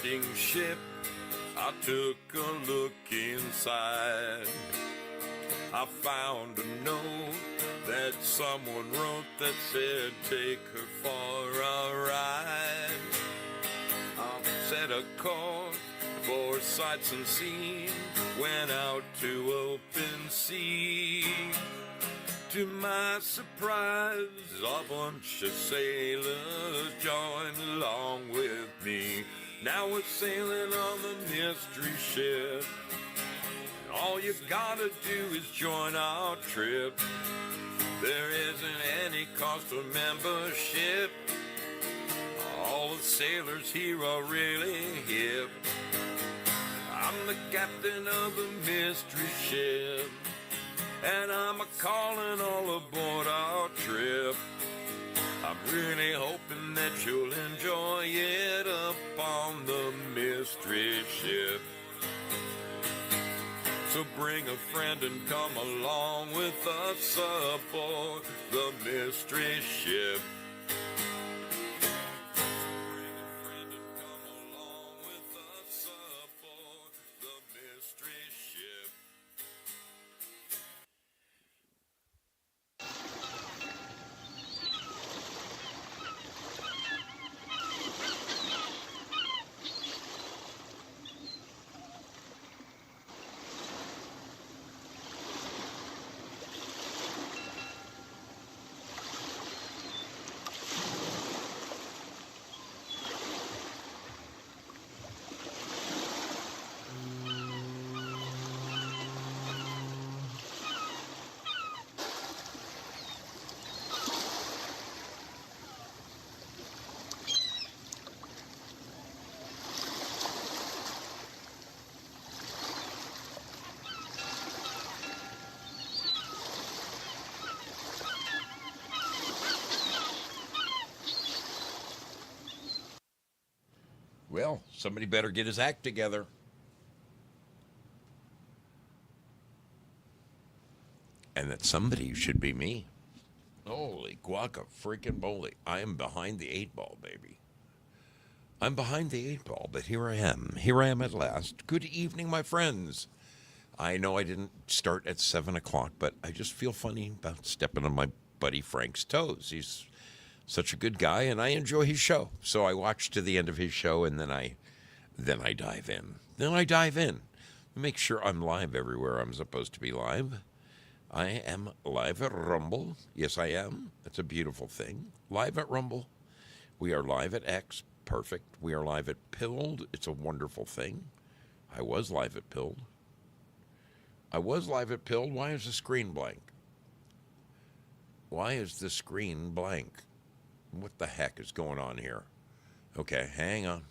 drifting ship, I took a look inside. I found a note that someone wrote that said, take her for a ride. I set a course for sights unseen, went out to open sea. To my surprise, a bunch of sailors joined along with me. Now we're sailing on the mystery ship. All you gotta do is join our trip. There isn't any cost of membership. All the sailors here are really hip. I'm the captain of the mystery ship, and I'm a-calling all aboard our trip. I'm really hoping that you'll enjoy it up on the mystery ship. So bring a friend and come along with us aboard the mystery ship. Bring a friend and come along with us aboard the mystery ship. Well, somebody better get his act together. And that somebody should be me. Holy guaca freaking moly. I am behind the 8 ball, baby. I'm behind the 8 ball, but here I am. Here I am at last. Good evening, my friends. I know I didn't start at 7 o'clock, but I just feel funny about stepping on my buddy Frank's toes. He's such a good guy, and I enjoy his show. So I watch to the end of his show, and then I dive in. Make sure I'm live everywhere I'm supposed to be live. I am live at Rumble. Yes, I am. That's a beautiful thing. Live at Rumble. We are live at X. Perfect. We are live at Pilled. It's a wonderful thing. I was live at Pilled. Why is the screen blank? Why is the screen blank? What the heck is going on here? Okay, hang on.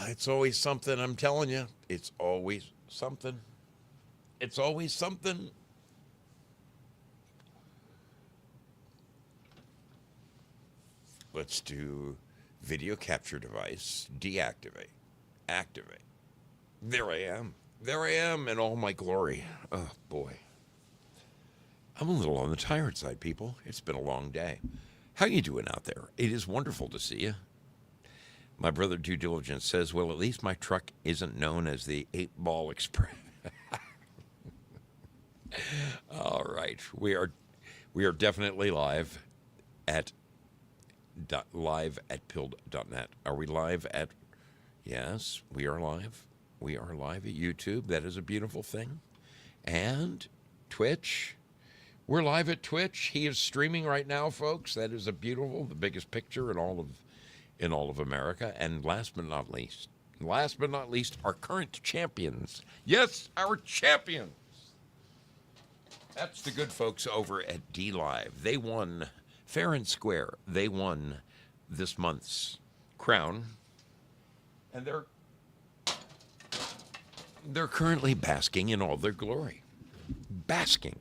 It's always something, I'm telling you. It's always something. Let's do video capture device, deactivate, activate. There I am in all my glory. Oh, boy. I'm a little on the tired side, people. It's been a long day. How you doing out there? It is wonderful to see you. My brother Due Diligence says, well, at least my truck isn't known as the 8-ball Express. All right. We are definitely live at pilled.net. Are we live at... Yes, we are live. We are live at YouTube. That is a beautiful thing. And Twitch... We're live at Twitch. He is streaming right now, folks. That is the biggest picture in all of America. And last but not least, our current champions. Yes, our champions. That's the good folks over at D Live. They won fair and square. They won this month's crown, and they're currently basking in all their glory. Basking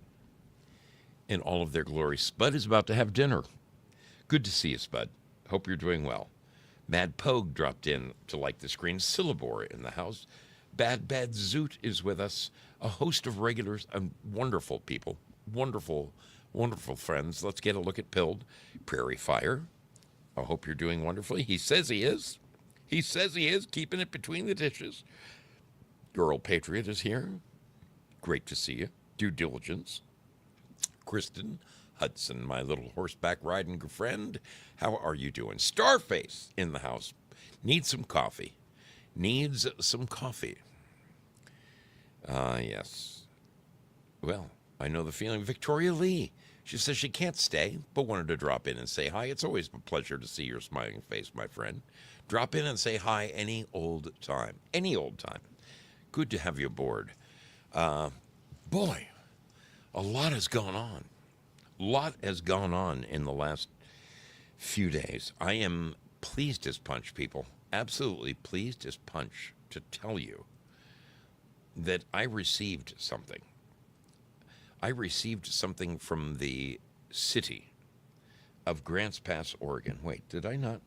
in all of their glory. Spud is about to have dinner. Good to see you, Spud. Hope you're doing well. Mad Pogue dropped in to like the screen. Syllabore in the house. Bad Zoot is with us. A host of regulars and wonderful people. Wonderful friends. Let's get a look at Pilled. Prairie Fire. I hope you're doing wonderfully. He says he is. He says he is, keeping it between the dishes. Your old patriot is here. Great to see you. Due diligence. Kristen Hudson, my little horseback riding friend. How are you doing? Starface in the house. Needs some coffee. Needs some coffee. Yes. Well, I know the feeling. Victoria Lee. She says she can't stay, but wanted to drop in and say hi. It's always a pleasure to see your smiling face, my friend. Drop in and say hi any old time. Any old time. Good to have you aboard. Boy, a lot has gone on. A lot has gone on in the last few days. I am pleased as punch, people. Absolutely pleased as punch to tell you that I received something. I received something from the city of Grants Pass, Oregon. Wait, did I not?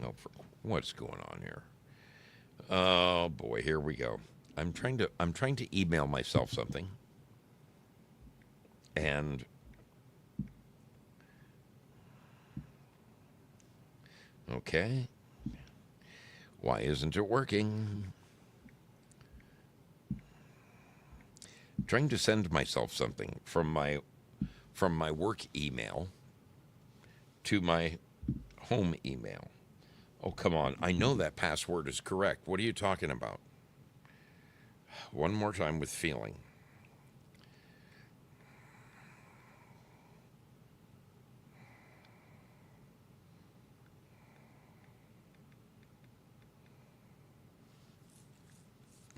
Oh, what's going on here? Oh boy, here we go. I'm trying to email myself something, and okay, why isn't it working? Trying to send myself something from my work email to my home email. Oh, come on. I know that password is correct. What are you talking about? One more time with feeling.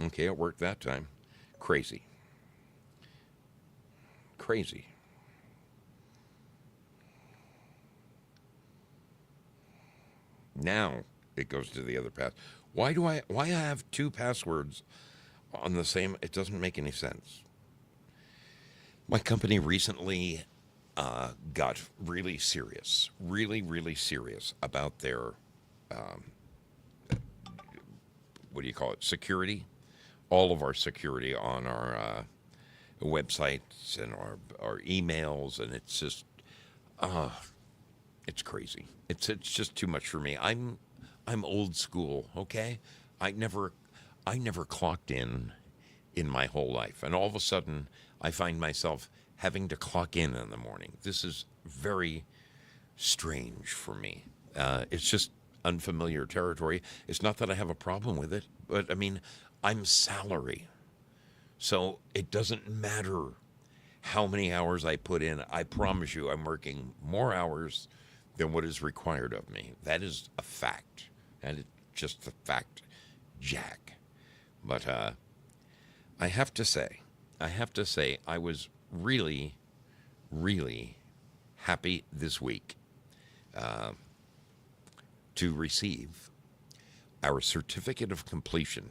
Okay, it worked that time. Crazy. Crazy. Now it goes to the other pass. Why I have two passwords on the same? It doesn't make any sense. My company recently got really serious, really serious about their what do you call it? Security. All of our security on our websites and our emails, and it's just it's crazy. It's just too much for me. I'm old school, okay? I never clocked in my whole life, and all of a sudden I find myself having to clock in the morning. This is very strange for me. It's just unfamiliar territory. It's not that I have a problem with it, but I mean, I'm salary. So it doesn't matter how many hours I put in. I promise you I'm working more hours than what is required of me. That is a fact. And it's just a fact, Jack. But I have to say, I was really happy this week to receive our certificate of completion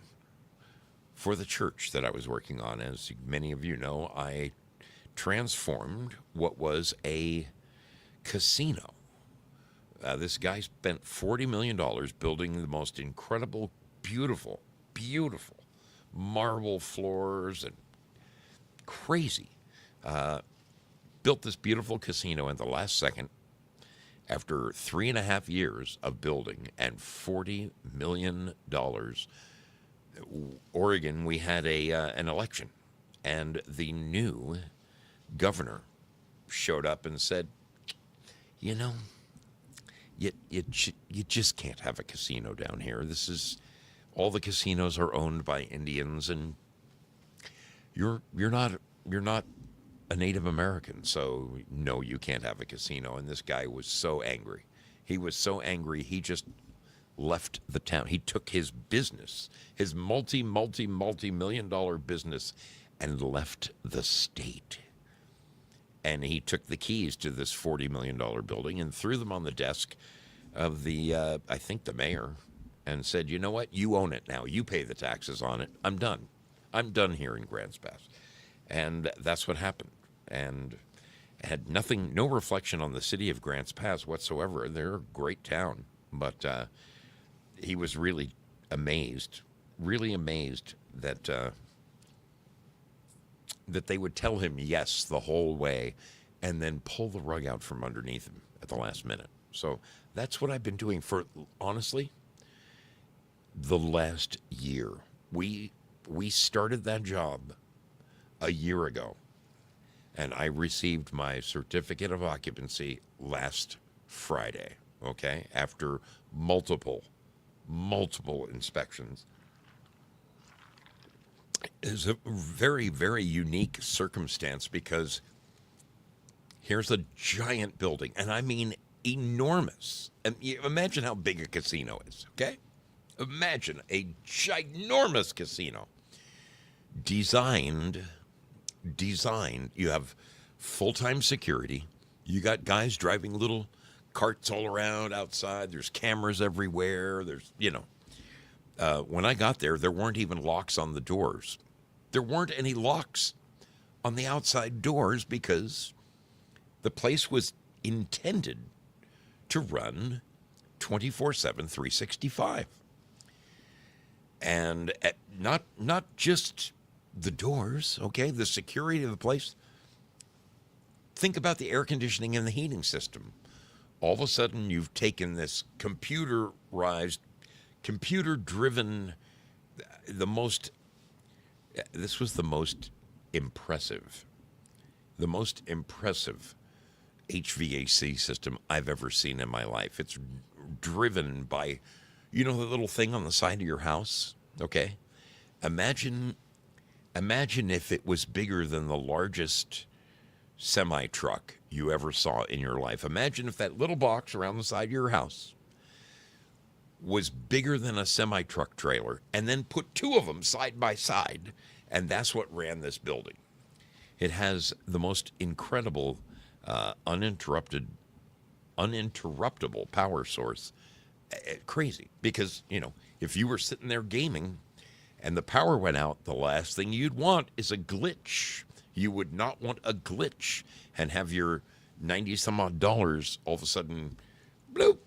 for the church that I was working on. As many of you know, I transformed what was a casino. This guy spent $40 million building the most incredible, beautiful marble floors and crazy. Built this beautiful casino in the last second after 3.5 years of building and $40 million. Oregon, we had an election, and the new governor showed up and said, you know, you just can't have a casino down here. This is, all the casinos are owned by Indians, and you're not a Native American, so no, you can't have a casino. And this guy was so angry. He was so angry, he just left the town. He took his business, his multi-million dollar business, and left the state. And he took the keys to this $40 million building and threw them on the desk of the, I think, the mayor, and said, you know what? You own it now. You pay the taxes on it. I'm done. I'm done here in Grants Pass. And that's what happened. And had nothing, no reflection on the city of Grants Pass whatsoever. They're a great town. But he was really amazed that that they would tell him yes the whole way and then pull the rug out from underneath him at the last minute. So That's what I've been doing for, honestly, the last year. We started that job a year ago, and I received my certificate of occupancy last Friday, okay, after multiple inspections. It's a very, very unique circumstance because here's a giant building, and I mean enormous. And imagine how big a casino is, okay? Imagine a ginormous casino. Designed, you have full-time security. You got guys driving little carts all around outside. There's cameras everywhere. When I got there weren't even locks on the doors. There weren't any locks on the outside doors because the place was intended to run 24/7, 365. And not just the doors, okay, the security of the place. Think about the air conditioning and the heating system. All of a sudden, you've taken this computer-driven, this was the most impressive HVAC system I've ever seen in my life. It's driven by, the little thing on the side of your house, okay? Imagine if it was bigger than the largest semi-truck you ever saw in your life. Imagine if that little box around the side of your house was bigger than a semi-truck trailer, and then put two of them side by side, and that's what ran this building. It has the most incredible, uninterruptible power source. Crazy, because, if you were sitting there gaming and the power went out, the last thing you'd want is a glitch. You would not want a glitch and have your 90 some odd dollars all of a sudden, bloop,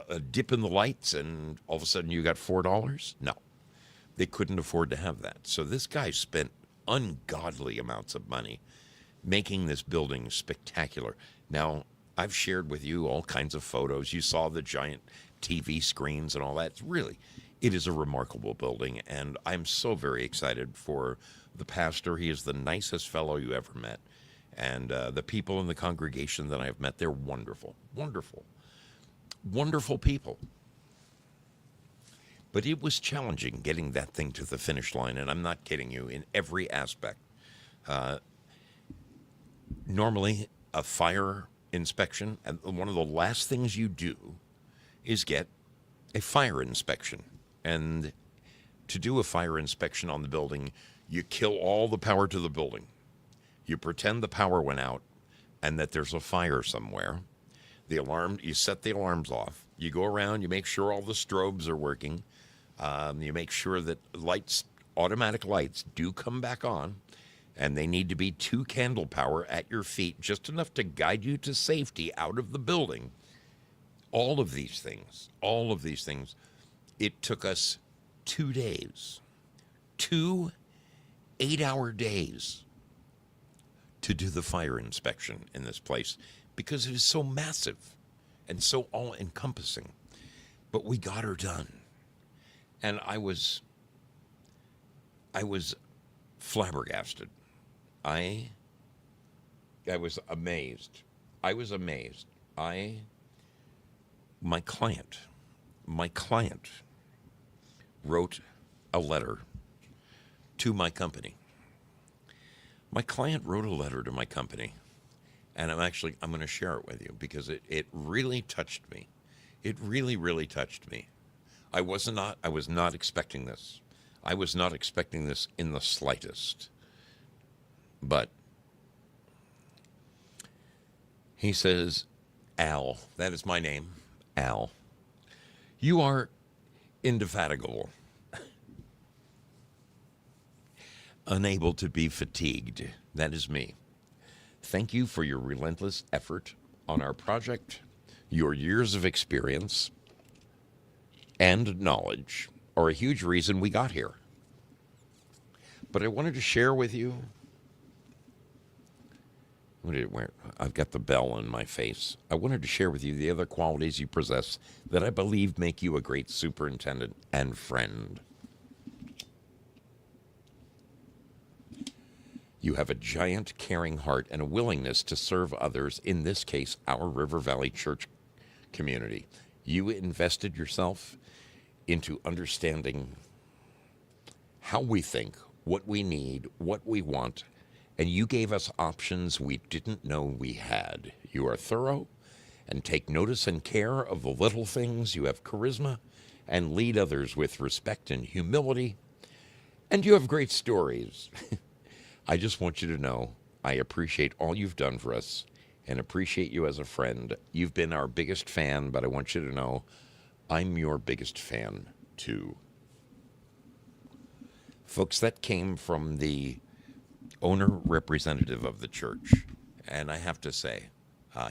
a dip in the lights, and all of a sudden you got $4. No, they couldn't afford to have that. So this guy spent ungodly amounts of money making this building spectacular. Now, I've shared with you all kinds of photos. You saw the giant TV screens and all that. It is a remarkable building, and I'm so very excited for the pastor. He is the nicest fellow you ever met, and the people in the congregation that I've met, they're wonderful, wonderful, wonderful people. But it was challenging getting that thing to the finish line, and I'm not kidding you, in every aspect. Normally, a fire inspection, and one of the last things you do is get a fire inspection. And to do a fire inspection on the building, you kill all the power to the building. You pretend the power went out and that there's a fire somewhere. You set the alarms off. You go around, you make sure all the strobes are working. You make sure that automatic lights do come back on, and they need to be 2 candle power at your feet, just enough to guide you to safety out of the building. All of these things, it took us 2 days, 2 8-hour days to do the fire inspection in this place because it is so massive and so all-encompassing. But we got her done. And I was flabbergasted. I was amazed. My client wrote a letter to my company. My client wrote a letter to my company, and I'm going to share it with you because it really touched me. It really, really touched me. I was not expecting this. I was not expecting this in the slightest. But he says, Al, that is my name, Al, you are indefatigable, unable to be fatigued. That is me. Thank you for your relentless effort on our project. Your years of experience and knowledge are a huge reason we got here. But I wanted to share with you I've got the bell on my face. I wanted to share with you the other qualities you possess that I believe make you a great superintendent and friend. You have a giant caring heart and a willingness to serve others, in this case, our River Valley Church community. You invested yourself into understanding how we think, what we need, what we want, and you gave us options we didn't know we had. You are thorough and take notice and care of the little things. You have charisma and lead others with respect and humility, and you have great stories. I just want you to know I appreciate all you've done for us and appreciate you as a friend. You've been our biggest fan, but I want you to know I'm your biggest fan too. Folks, that came from the owner representative of the church. And I have to say,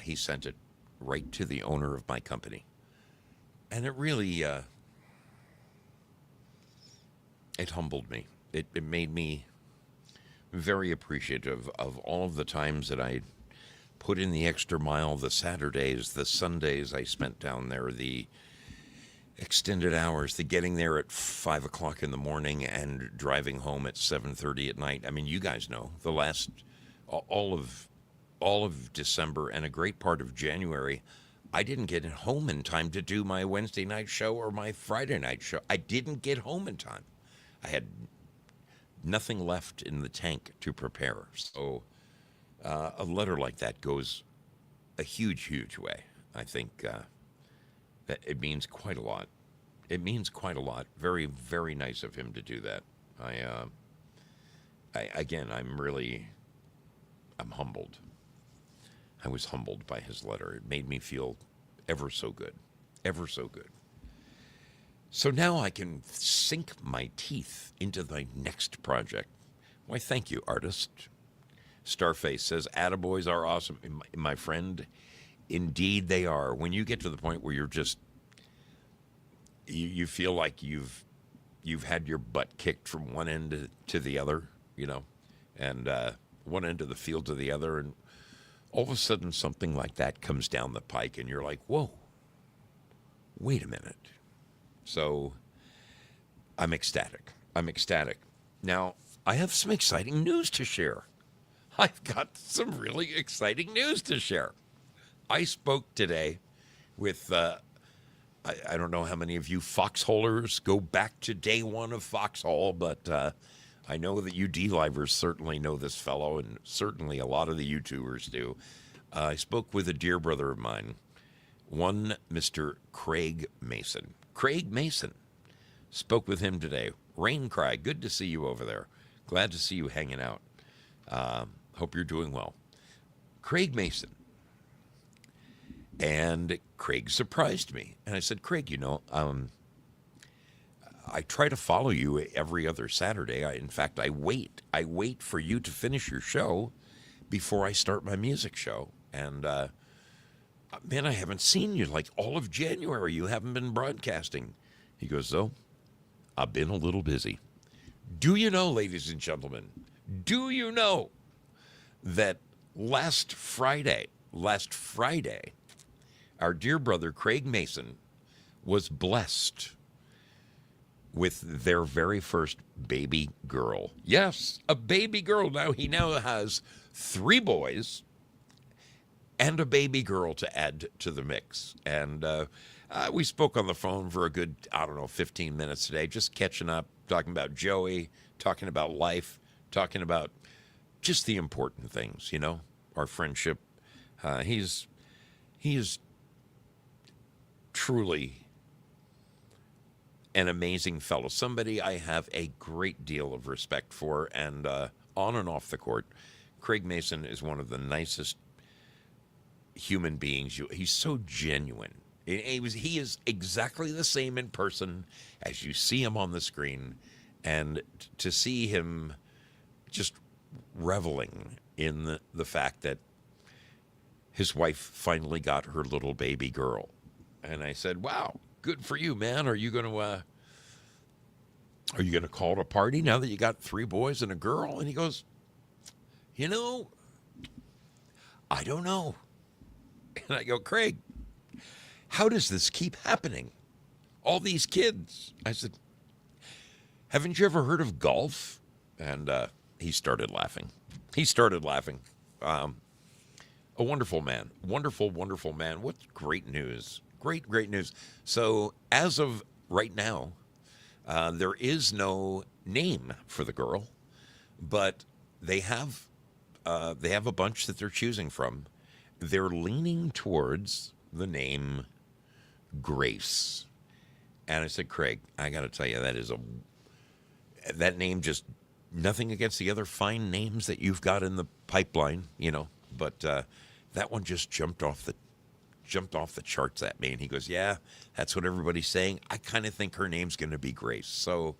he sent it right to the owner of my company. And it really, it humbled me. It made me very appreciative of all of the times that I put in the extra mile, the Saturdays, the Sundays I spent down there, the extended hours, the getting there at 5 o'clock in the morning and driving home at 7:30 at night. I mean, you guys know the last all of December and a great part of January, I didn't get home in time to do my Wednesday night show or my Friday night show. I didn't get home in time. I had nothing left in the tank to prepare. So a letter like that goes a huge, huge way. I think that it means quite a lot. It means quite a lot. Very, very nice of him to do that. I'm humbled. I was humbled by his letter. It made me feel ever so good. Ever so good. So now I can sink my teeth into the next project. Why, thank you, artist. Starface says, "Attaboys are awesome." My friend, indeed they are. When you get to the point where you're just, you feel like you've had your butt kicked from one end to the other, and one end of the field to the other, and all of a sudden something like that comes down the pike, and you're like, whoa, wait a minute. So I'm ecstatic. Now, I have some exciting news to share. I've got some really exciting news to share. I spoke today with, I don't know how many of you foxholers go back to day one of Foxhole, but I know that you D-livers certainly know this fellow, and certainly a lot of the YouTubers do. I spoke with a dear brother of mine, one Mr. Craig Mason. Craig Mason. Spoke with him today. Rain Cry, good to see you over there. Glad to see you hanging out. Hope you're doing well. Craig Mason. And Craig surprised me. And I said, Craig, I try to follow you every other Saturday. In fact, I wait for you to finish your show before I start my music show. And, man, I haven't seen you like all of January. You haven't been broadcasting. He goes, "So, I've been a little busy." Do you know, ladies and gentlemen, that last Friday, our dear brother Craig Mason was blessed with their very first baby girl. Yes, a baby girl. He now has 3 boys and a baby girl to add to the mix. And we spoke on the phone for a good, 15 minutes today, just catching up, talking about Joey, talking about life, talking about just the important things, our friendship. He is truly an amazing fellow, somebody I have a great deal of respect for, and on and off the court, Craig Mason is one of the nicest human beings. He's so genuine. He is exactly the same in person as you see him on the screen, and to see him just reveling in the fact that his wife finally got her little baby girl. And I said, "Wow, good for you, man. Are you going to call it a party now that you got 3 boys and a girl?" And he goes, I don't know. And I go, Craig, how does this keep happening? All these kids. I said, haven't you ever heard of golf? And he started laughing. He started laughing. A wonderful man. Wonderful, wonderful man. What great news. Great, great news. So as of right now, there is no name for the girl, but they have a bunch that they're choosing from. They're leaning towards the name Grace. And I said, Craig, I got to tell you, that name, just nothing against the other fine names that you've got in the pipeline, but that one just jumped off the charts at me. And he goes, yeah, that's what everybody's saying. I kind of think her name's going to be Grace. So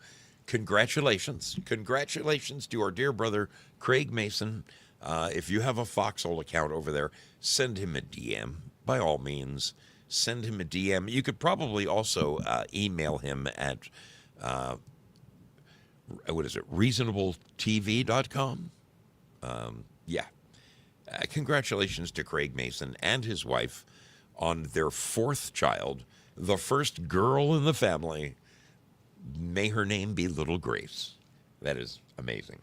congratulations to our dear brother Craig Mason. If you have a Foxhole account over there, send him a DM. By all means, send him a DM. You could probably also email him at reasonabletv.com. Yeah. Congratulations to Craig Mason and his wife on their fourth child, the first girl in the family. May her name be Little Grace. That is amazing.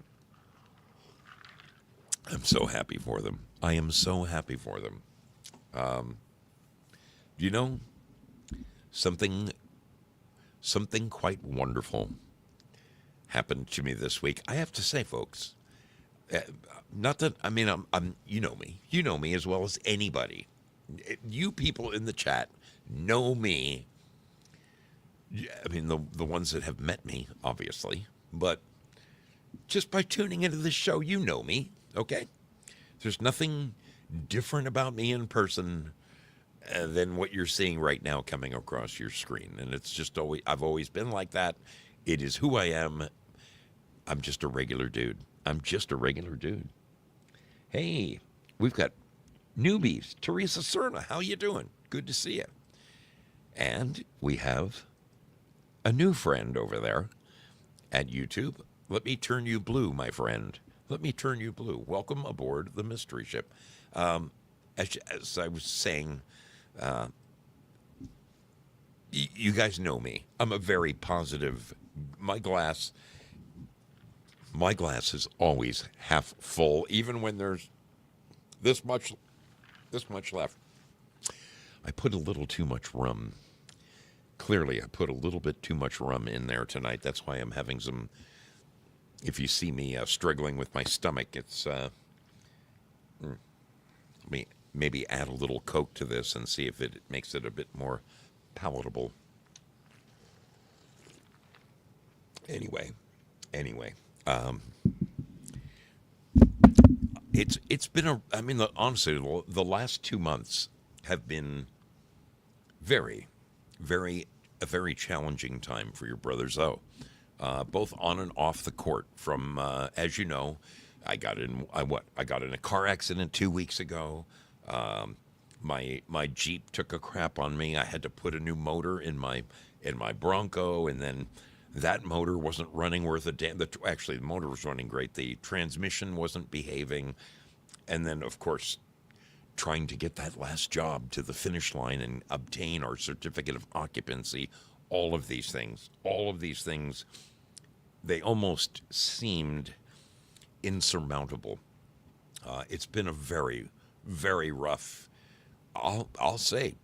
I'm so happy for them. I am so happy for them. Something quite wonderful happened to me this week. I have to say, folks, not that, you know me as well as anybody. You people in the chat know me. I mean, the ones that have met me, obviously, but just by tuning into this show, you know me, okay? There's nothing different about me in person than what you're seeing right now coming across your screen. And it's just I've always been like that. It is who I am. I'm just a regular dude. Hey, we've got newbies. Teresa Cerna, how you doing? Good to see you. And we have a new friend over there at YouTube. Let me turn you blue, my friend. Let me turn you blue. Welcome aboard the mystery ship. As I was saying, you guys know me. I'm a very positive. My glass is always half full, even when there's this much left. I put a little too much rum. Clearly, I put a little bit too much rum in there tonight. That's why I'm having some. If you see me struggling with my stomach, it's. Let me maybe add a little Coke to this and see if it makes it a bit more palatable. Anyway, it's been honestly, the last 2 months have been a very challenging time for your brother Zoe, both on and off the court. From as you know, I got in a car accident 2 weeks ago. My Jeep took a crap on me. I had to put a new motor in my Bronco, and then that motor wasn't running worth a damn. Actually, the motor was running great. The transmission wasn't behaving. And then, of course, trying to get that last job to the finish line and obtain our certificate of occupancy, all of these things, they almost seemed insurmountable. It's been a very, very rough, I'll say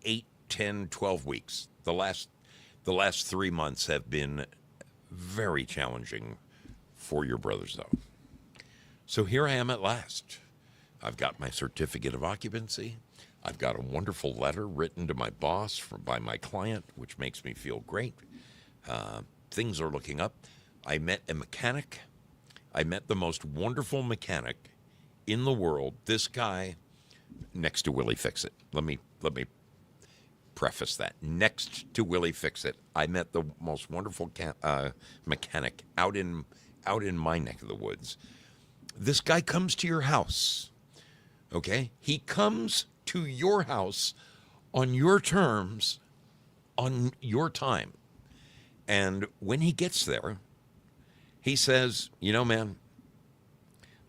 8, 10, 12 weeks. The last 3 months have been very challenging for your brothers, though. So here I am at last. I've got my certificate of occupancy. I've got a wonderful letter written to my boss by my client, which makes me feel great. Things are looking up. I met a mechanic. I met the most wonderful mechanic in the world. This guy, next to Willie Fix-It. Let me preface that. Next to Willie Fix-It, I met the most wonderful mechanic out in my neck of the woods. This guy comes to your house, okay? He comes to your house on your terms, on your time. And when he gets there, he says, man,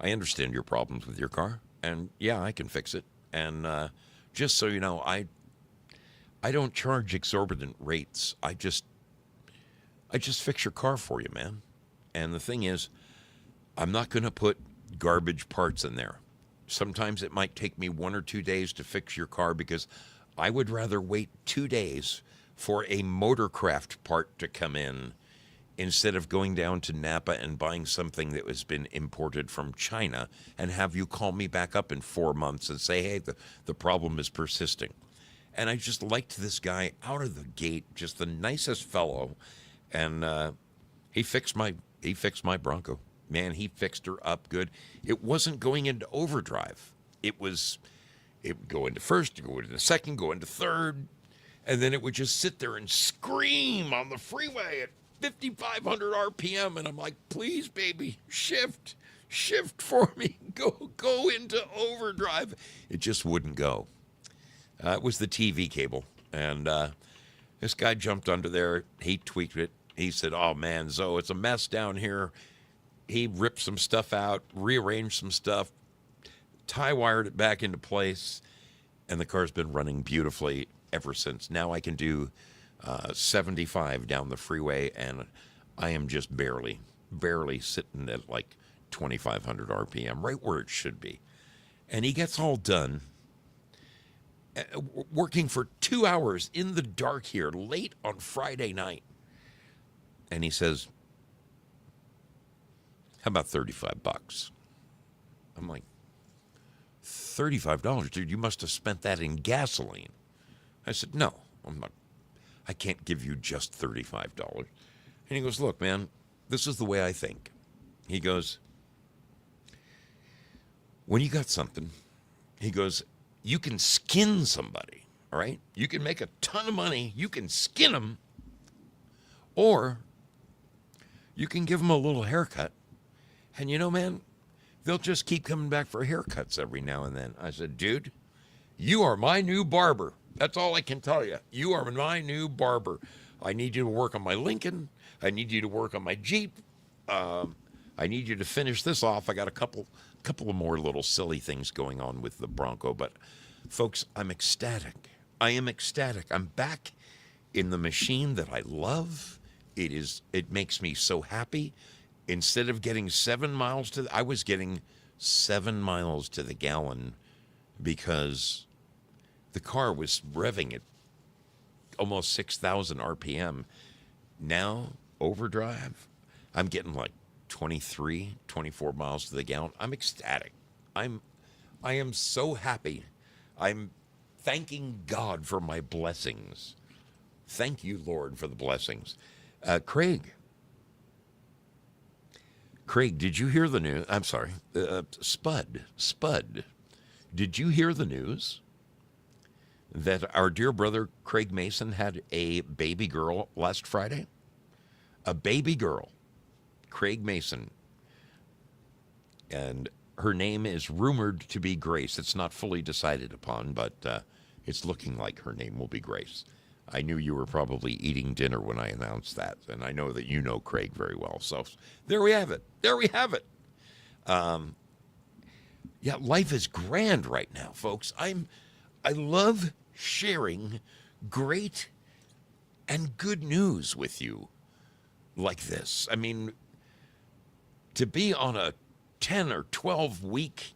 I understand your problems with your car. And yeah, I can fix it. And just so you know, I don't charge exorbitant rates. I just fix your car for you, man. And the thing is, I'm not going to put garbage parts in there. Sometimes it might take me 1 or 2 days to fix your car because I would rather wait 2 days for a motorcraft part to come in instead of going down to Napa and buying something that has been imported from China and have you call me back up in 4 months and say, hey, the problem is persisting. And I just liked this guy out of the gate, just the nicest fellow. And he fixed my Bronco. Man, he fixed her up good. It wasn't going into overdrive. It would go into first, go into second, go into third, and then it would just sit there and scream on the freeway at 5,500 RPM. And I'm like, please, baby, shift for me. Go into overdrive. It just wouldn't go. It was the TV cable. And this guy jumped under there. He tweaked it. He said, oh, man, Zoe, it's a mess down here. He ripped some stuff out, rearranged some stuff, tie-wired it back into place, and the car's been running beautifully ever since. Now I can do 75 down the freeway, and I am just barely sitting at like 2,500 RPM, right where it should be. And he gets all done, working for 2 hours in the dark here, late on Friday night. And he says, how about $35? I'm like, $35, dude, you must have spent that in gasoline. I said, no, I can't give you just $35. And he goes, look, man, this is the way I think. He goes, when you got something, he goes, you can skin somebody, all right? You can make a ton of money. You can skin them, or you can give them a little haircut. And you know, man, they'll just keep coming back for haircuts every now and then. I said, dude, you are my new barber. That's all I can tell you. You are my new barber. I need you to work on my Lincoln. I need you to work on my Jeep. I need you to finish this off. I got a couple of more little silly things going on with the Bronco. But, folks, I'm ecstatic. I am ecstatic. I'm back in the machine that I love. It makes me so happy. Instead of getting 7 miles I was getting 7 miles to the gallon because the car was revving at almost 6,000 RPM. Now, overdrive, I'm getting like 23, 24 miles to the gallon. I'm ecstatic. I am so happy. I'm thanking God for my blessings. Thank you, Lord, for the blessings. Craig, did you hear the news? I'm sorry, Spud, did you hear the news that our dear brother Craig Mason had a baby girl last Friday? A baby girl, Craig Mason. And her name is rumored to be Grace. It's not fully decided upon, but it's looking like her name will be Grace. I knew you were probably eating dinner when I announced that, and I know that you know Craig very well. So there we have it. Yeah, life is grand right now, folks. I love sharing great and good news with you like this. I mean, to be on a 10 or 12 week,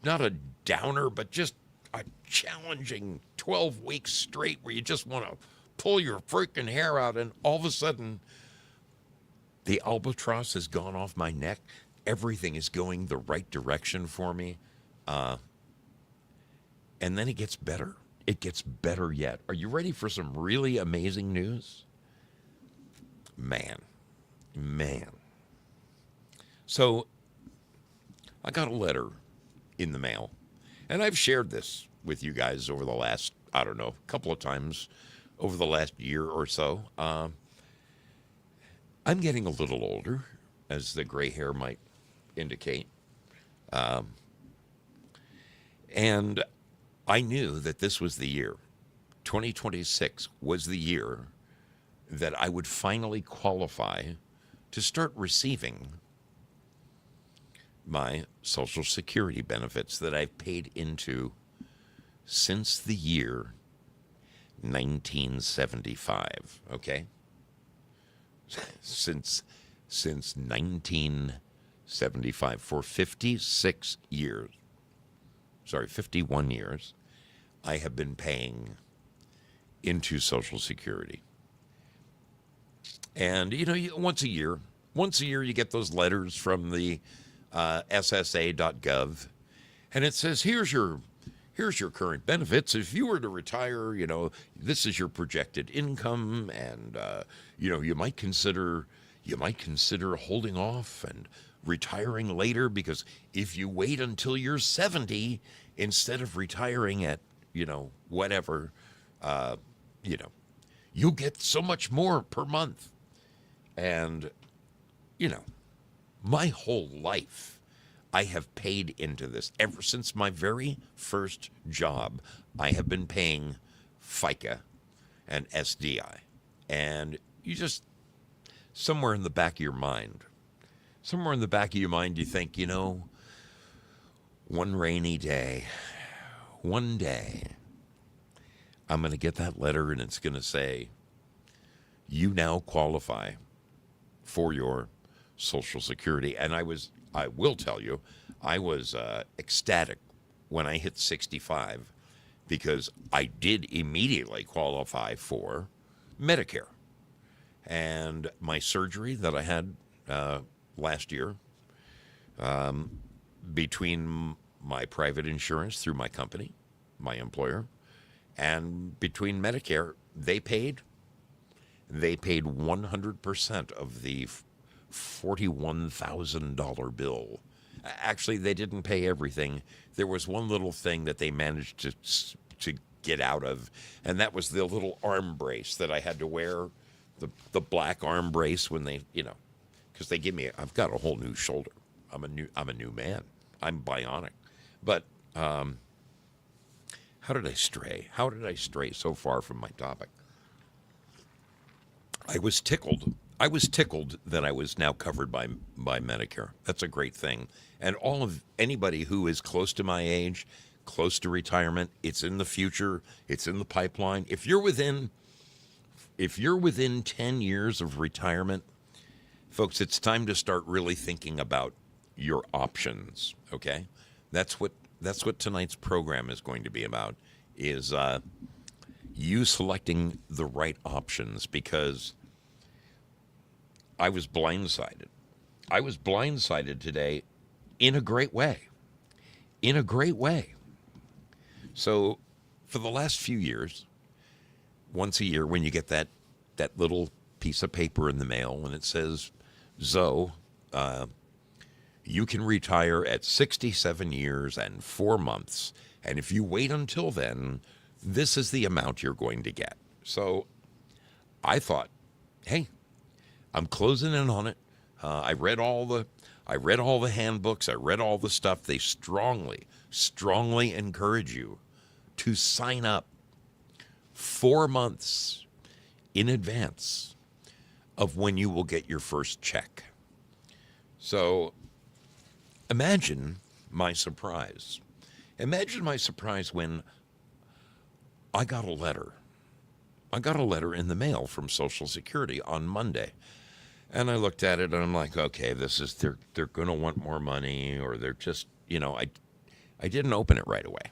not a downer, but just a challenging 12 weeks straight where you just want to pull your freaking hair out, and all of a sudden the albatross has gone off my neck. Everything is going the right direction for me. And then it gets better. It gets better yet. Are you ready for some really amazing news? Man. So I got a letter in the mail, and I've shared this with you guys over the last, couple of times over the last year or so. I'm getting a little older, as the gray hair might indicate. And I knew that this was the year. 2026 was the year that I would finally qualify to start receiving my Social Security benefits that I've paid into since the year 1975, okay? Since 1975, for 56 years, 51 years, I have been paying into Social Security. And, once a year you get those letters from the SSA.gov, and it says, here's your current benefits. If you were to retire, this is your projected income, and you might consider holding off and retiring later, because if you wait until you're 70 instead of retiring at whatever, you'll get so much more per month. And my whole life I have paid into this. Ever since my very first job, I have been paying FICA and SDI. And you just, somewhere in the back of your mind, you think, one rainy day, one day, I'm going to get that letter and it's going to say, you now qualify for your Social Security. And I will tell you, I was ecstatic when I hit 65, because I did immediately qualify for Medicare. And my surgery that I had last year, between my private insurance through my company, my employer, and between Medicare, they paid 100% of the $41,000 bill. Actually, they didn't pay everything. There was one little thing that they managed to get out of, and that was the little arm brace that I had to wear, the black arm brace when they, because they give me, I've got a whole new shoulder. I'm a new man. I'm bionic. But how did I stray? How did I stray so far from my topic? I was tickled that I was now covered by Medicare. That's a great thing. And anybody who is close to my age, close to retirement, it's in the future, it's in the pipeline. If you're within 10 years of retirement, folks, it's time to start really thinking about your options, okay? That's what tonight's program is going to be about, is you selecting the right options, because I was blindsided. I was blindsided today in a great way. In a great way. So for the last few years, once a year when you get that little piece of paper in the mail and it says, Zoe, you can retire at 67 years and 4 months. And if you wait until then, this is the amount you're going to get. So I thought, hey, I'm closing in on it. I read all the handbooks. I read all the stuff. They strongly encourage you to sign up 4 months in advance of when you will get your first check. So imagine my surprise. Imagine my surprise when I got a letter. I got a letter in the mail from Social Security on Monday. And I looked at it and I'm like, okay, they're going to want more money, or they're just, I didn't open it right away.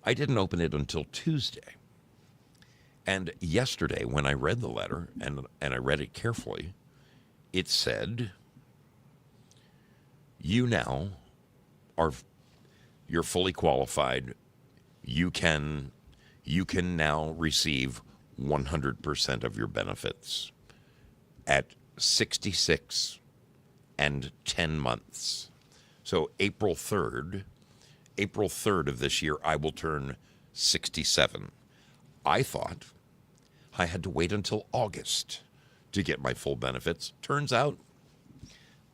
I didn't open it until Tuesday. And yesterday when I read the letter and I read it carefully, it said, you're fully qualified. You can now receive 100% of your benefits at 66 and 10 months. So April 3rd of this year, I will turn 67. I thought I had to wait until August to get my full benefits. Turns out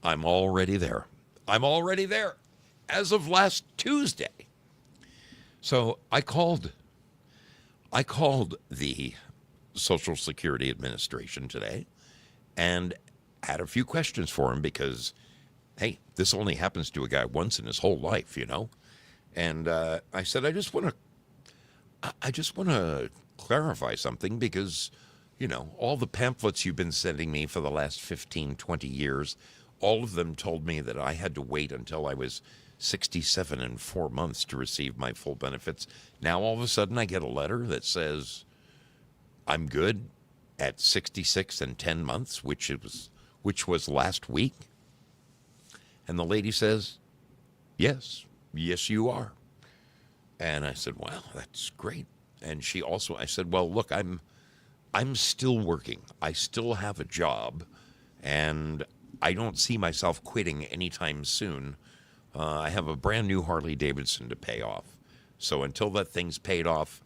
I'm already there. I'm already there as of last Tuesday. So I called the Social Security Administration today and had a few questions for him, because hey, this only happens to a guy once in his whole life, you know? And I said, I just want to clarify something because, you know, all the pamphlets you've been sending me for the last 15, 20 years, all of them told me that I had to wait until I was 67 and 4 months to receive my full benefits. Now, all of a sudden, I get a letter that says I'm good at 66 and 10 months, which was last week. And the lady says, yes, you are. And I said, well, that's great. And I said, well, look, I'm still working. I still have a job, and I don't see myself quitting anytime soon. I have a brand new Harley Davidson to pay off. So until that thing's paid off,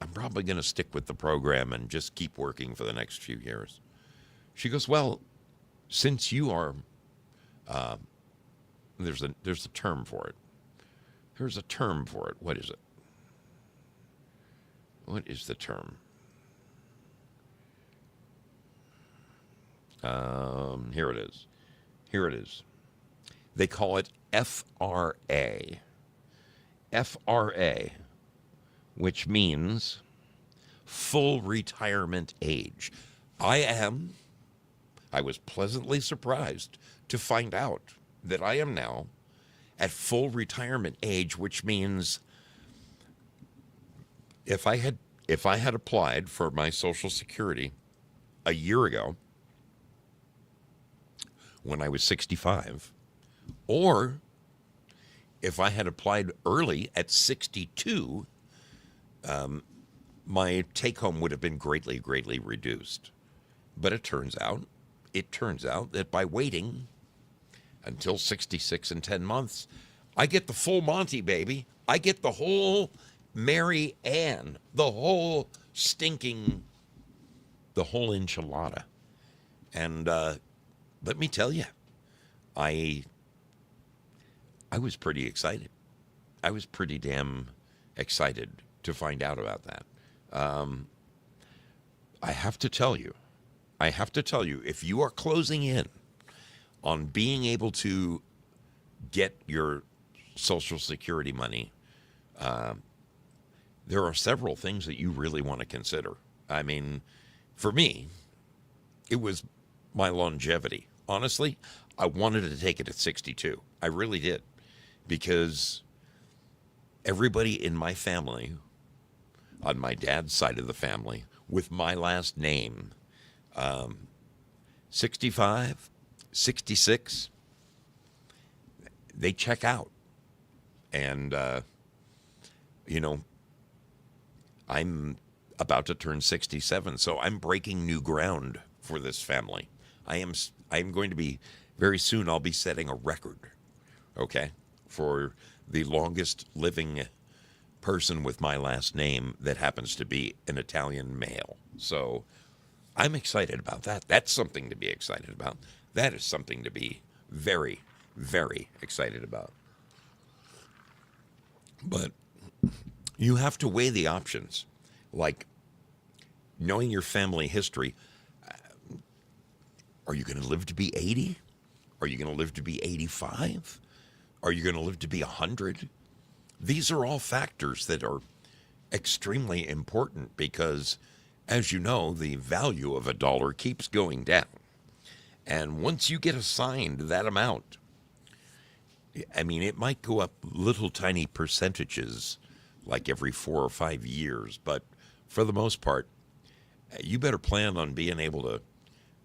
I'm probably going to stick with the program and just keep working for the next few years. She goes, well, since you are, there's a term for it. There's a term for it. What is it? What is the term? Here it is. Here it is. They call it FRA. FRA, which means full retirement age. I was pleasantly surprised to find out that I am now at full retirement age, which means if I had applied for my Social Security a year ago when I was 65, or if I had applied early at 62, my take home would have been greatly, greatly reduced. But it turns out that by waiting until 66 and 10 months, I get the full Monty, baby. I get the whole Mary Ann, the whole enchilada. And let me tell you, I was pretty excited. I was pretty damn excited to find out about that. I have to tell you, if you are closing in on being able to get your Social Security money, there are several things that you really want to consider. I mean, for me, it was my longevity. Honestly, I wanted to take it at 62. I really did. Because everybody in my family, on my dad's side of the family, with my last name, 65, 66, they check out. And, I'm about to turn 67, so I'm breaking new ground for this family. I'm going to be, very soon I'll be setting a record, okay, for the longest living person with my last name that happens to be an Italian male. So I'm excited about that. That's something to be excited about. That is something to be very, very excited about. But you have to weigh the options, like knowing your family history. Are you going to live to be 80? Are you going to live to be 85? Are you going to live to be 100? These are all factors that are extremely important because, as you know, the value of a dollar keeps going down. And once you get assigned that amount, I mean, it might go up little tiny percentages like every 4 or 5 years, but for the most part, you better plan on being able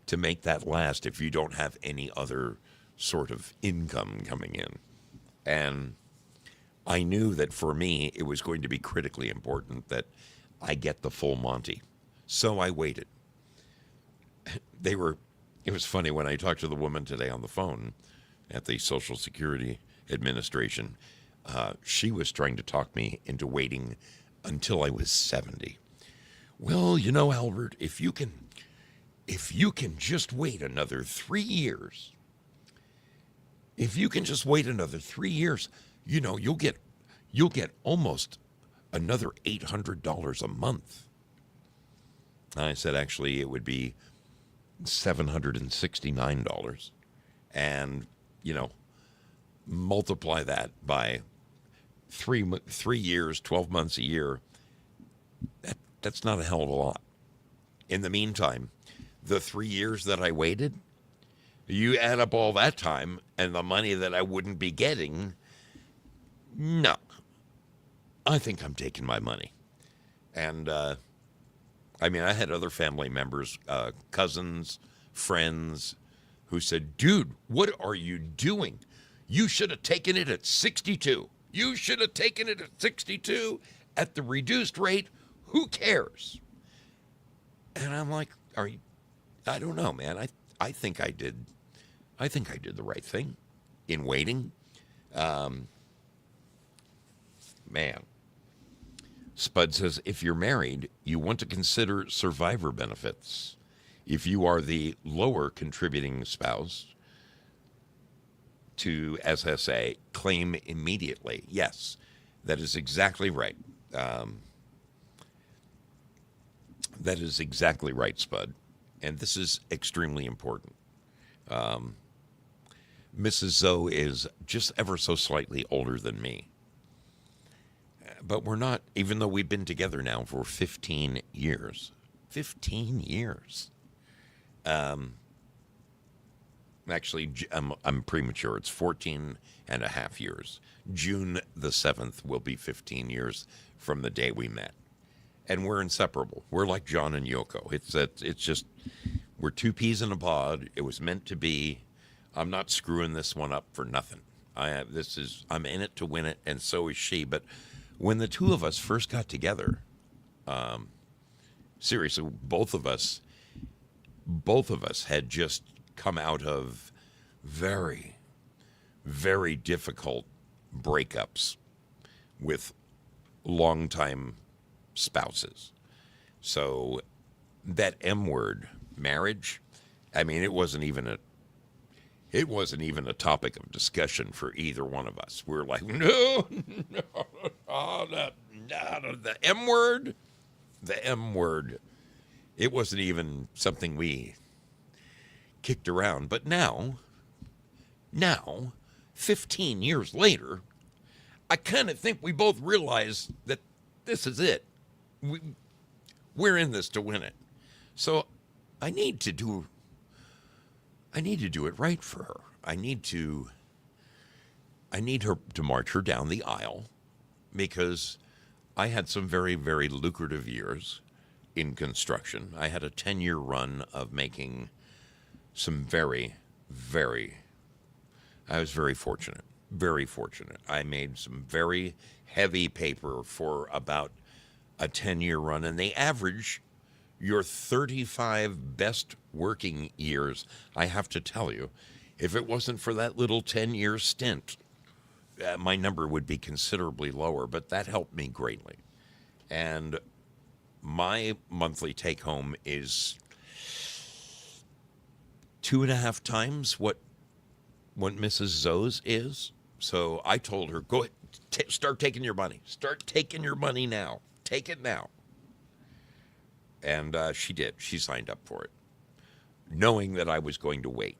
to make that last if you don't have any other sort of income coming in. And I knew that for me, it was going to be critically important that I get the full Monty. So I waited. It was funny when I talked to the woman today on the phone at the Social Security Administration. She was trying to talk me into waiting until I was 70. Well, you know, Albert, if you can just wait another 3 years, you know, you'll get almost another $800 a month. I said, actually, it would be $769. And you know, multiply that by 3 years, 12 months a year. That's not a hell of a lot. In the meantime, the 3 years that I waited, you add up all that time and the money that I wouldn't be getting. No, I think I'm taking my money. And I mean, I had other family members, cousins, friends, who said, dude, what are you doing? You should have taken it at 62. You should have taken it at 62 at the reduced rate. Who cares? And I'm like, I don't know, man. I think I did the right thing in waiting. Man. Spud says, if you're married, you want to consider survivor benefits. If you are the lower contributing spouse to SSA, claim immediately. Yes, that is exactly right. That is exactly right, Spud. And this is extremely important. Mrs. Zoe is just ever so slightly older than me. But we're not, even though we've been together now for 15 years. 15 years. Actually, I'm premature. It's 14 and a half years. June the 7th will be 15 years from the day we met. And we're inseparable. We're like John and Yoko. It's just, we're two peas in a pod. It was meant to be. I'm not screwing this one up for nothing. I'm in it to win it, and so is she. But when the two of us first got together, seriously, both of us had just come out of very, very difficult breakups with longtime spouses. So that M word, marriage, I mean, it wasn't even a topic of discussion for either one of us. We're like, no, the M word, the M word. It wasn't even something we kicked around. But now, 15 years later, I kind of think we both realize that this is it. We're in this to win it. So I need to do it right for her. I need her to march her down the aisle, because I had some very, very lucrative years in construction. I had a 10-year run of making some very, very, I was very fortunate. Very fortunate. I made some very heavy paper for about a 10-year run, and they average your 35 best working years. I have to tell you, if it wasn't for that little 10-year stint, my number would be considerably lower, but that helped me greatly. And my monthly take home is 2.5 times what Mrs. Zoe's is. So I told her, go ahead, start taking your money. Start taking your money now. Take it now. And she did. She signed up for it, knowing that I was going to wait.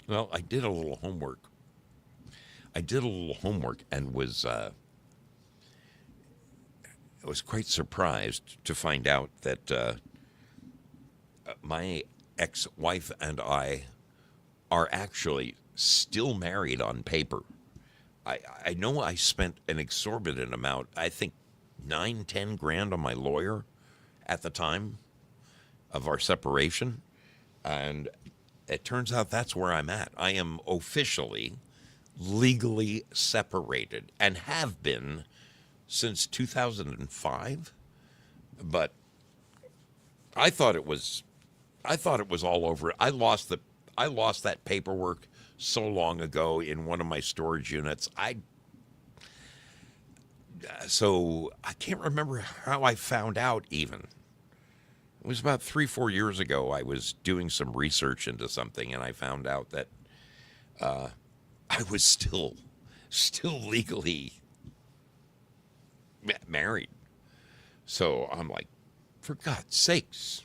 Well, I did a little homework. And was quite surprised to find out that my ex-wife and I are actually still married on paper. I know I spent an exorbitant amount, I think $9-10 grand on my lawyer at the time of our separation, and it turns out that's where I'm at. I am officially, legally separated, and have been since 2005. But I thought it was all over. I lost that paperwork so long ago in one of my storage units. So I can't remember how I found out even. It was about 3-4 years ago. I was doing some research into something, and I found out that I was still legally married. So I'm like, for God's sakes,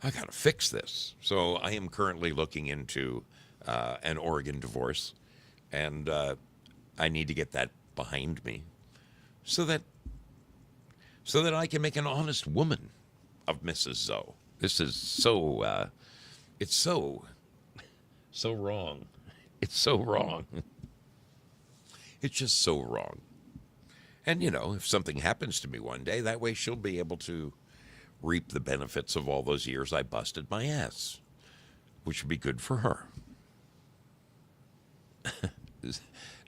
I got to fix this. So I am currently looking into an Oregon divorce, and I need to get that behind me, so that I can make an honest woman of Mrs. Zoe. This is so it's so wrong. It's so wrong. It's just so wrong. And if something happens to me one day, that way she'll be able to reap the benefits of all those years I busted my ass, which would be good for her.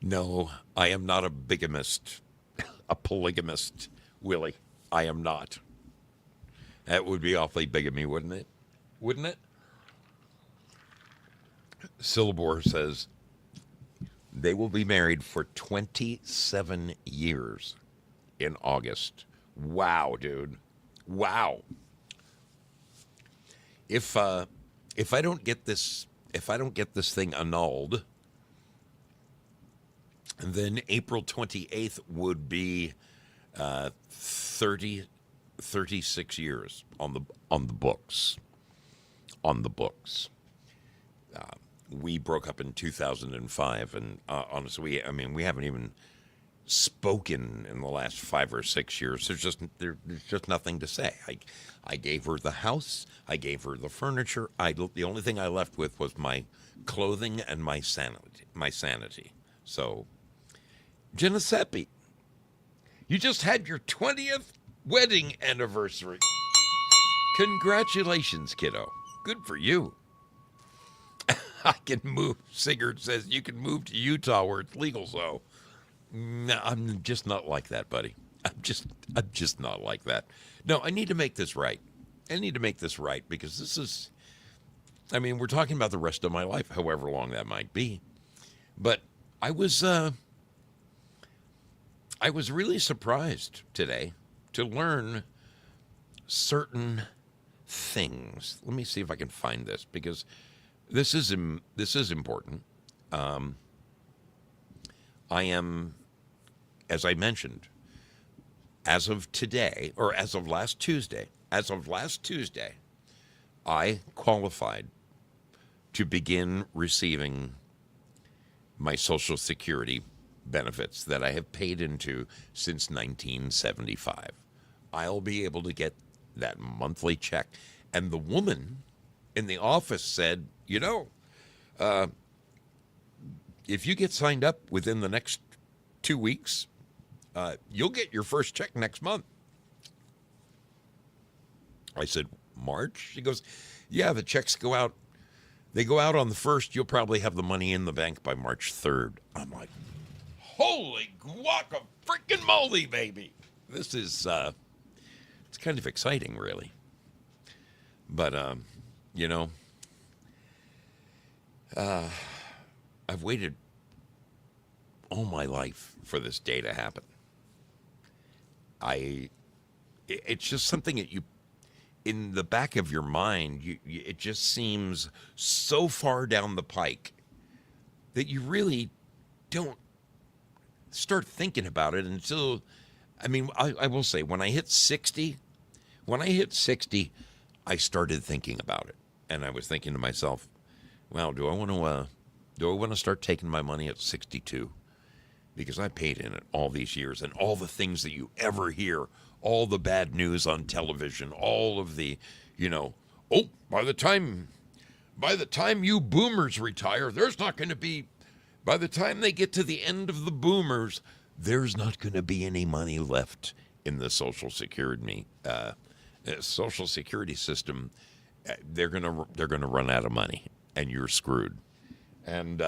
No, I am not a bigamist, a polygamist, Willie. I am not. That would be awfully big of me, wouldn't it? Wouldn't it? Syllabore says they will be married for 27 years in August. Wow, dude. Wow. If I don't get this thing annulled, then April 28th would be 36 years on the books. On the books. We broke up in 2005, and honestly, we haven't even spoken in the last 5 or 6 years. There's just nothing to say. I gave her the house. I gave her the furniture. The only thing I left with was my clothing and my sanity. So, Giuseppe, you just had your 20th wedding anniversary. Congratulations, kiddo. Good for you. I can move. Sigurd says you can move to Utah where it's legal. So, no, I'm just not like that, buddy. I'm just not like that. No, I need to make this right. I need to make this right because this is. We're talking about the rest of my life, however long that might be. But I was really surprised today to learn certain things. Let me see if I can find this because this is important. I am, as I mentioned, as of today, or as of last Tuesday, I qualified to begin receiving my Social Security benefits that I have paid into since 1975. I'll be able to get that monthly check. And the woman in the office said, if you get signed up within the next 2 weeks, you'll get your first check next month. I said, March? She goes, yeah, the checks go out. They go out on the 1st. You'll probably have the money in the bank by March 3rd. I'm like, holy guacamole, baby. This is, it's kind of exciting, really. But, I've waited all my life for this day to happen. It's just something that in the back of your mind, it just seems so far down the pike that you really don't start thinking about it until, I will say, when I hit 60, I started thinking about it. And I was thinking to myself, well, do I want to start taking my money at 62? Because I paid in it all these years, and all the things that you ever hear, all the bad news on television, all of the, by the time you boomers retire, there's not going to be, by the time they get to the end of the boomers, there's not going to be any money left in the Social Security system. They're gonna run out of money, and you're screwed. And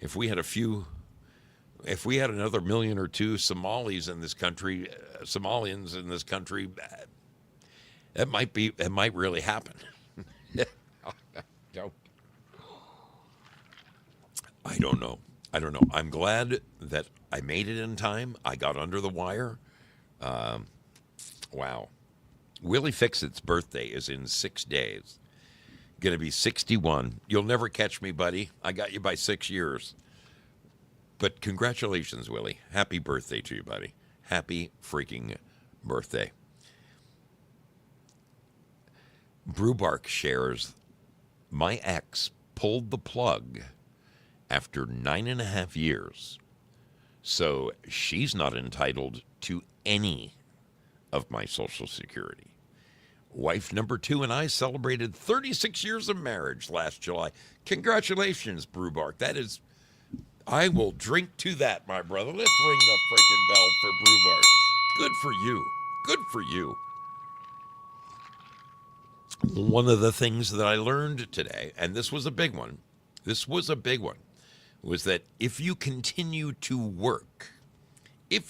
if we had another million or two Somalians in this country, it might really happen. I don't know. I'm glad that I made it in time. I got under the wire. Wow. Willie Fixit's birthday is in 6 days. Going to be 61. You'll never catch me, buddy. I got you by 6 years. But congratulations, Willie. Happy birthday to you, buddy. Happy freaking birthday. Brewbark shares, my ex pulled the plug after 9.5 years. So she's not entitled to any of my Social Security. Wife number 2 and I celebrated 36 years of marriage last July. Congratulations, Brewbark. That is, I will drink to that, my brother. Let's ring the freaking bell for Brewbark. Good for you. Good for you. One of the things that I learned today, and this was a big one, was that if you continue to work, they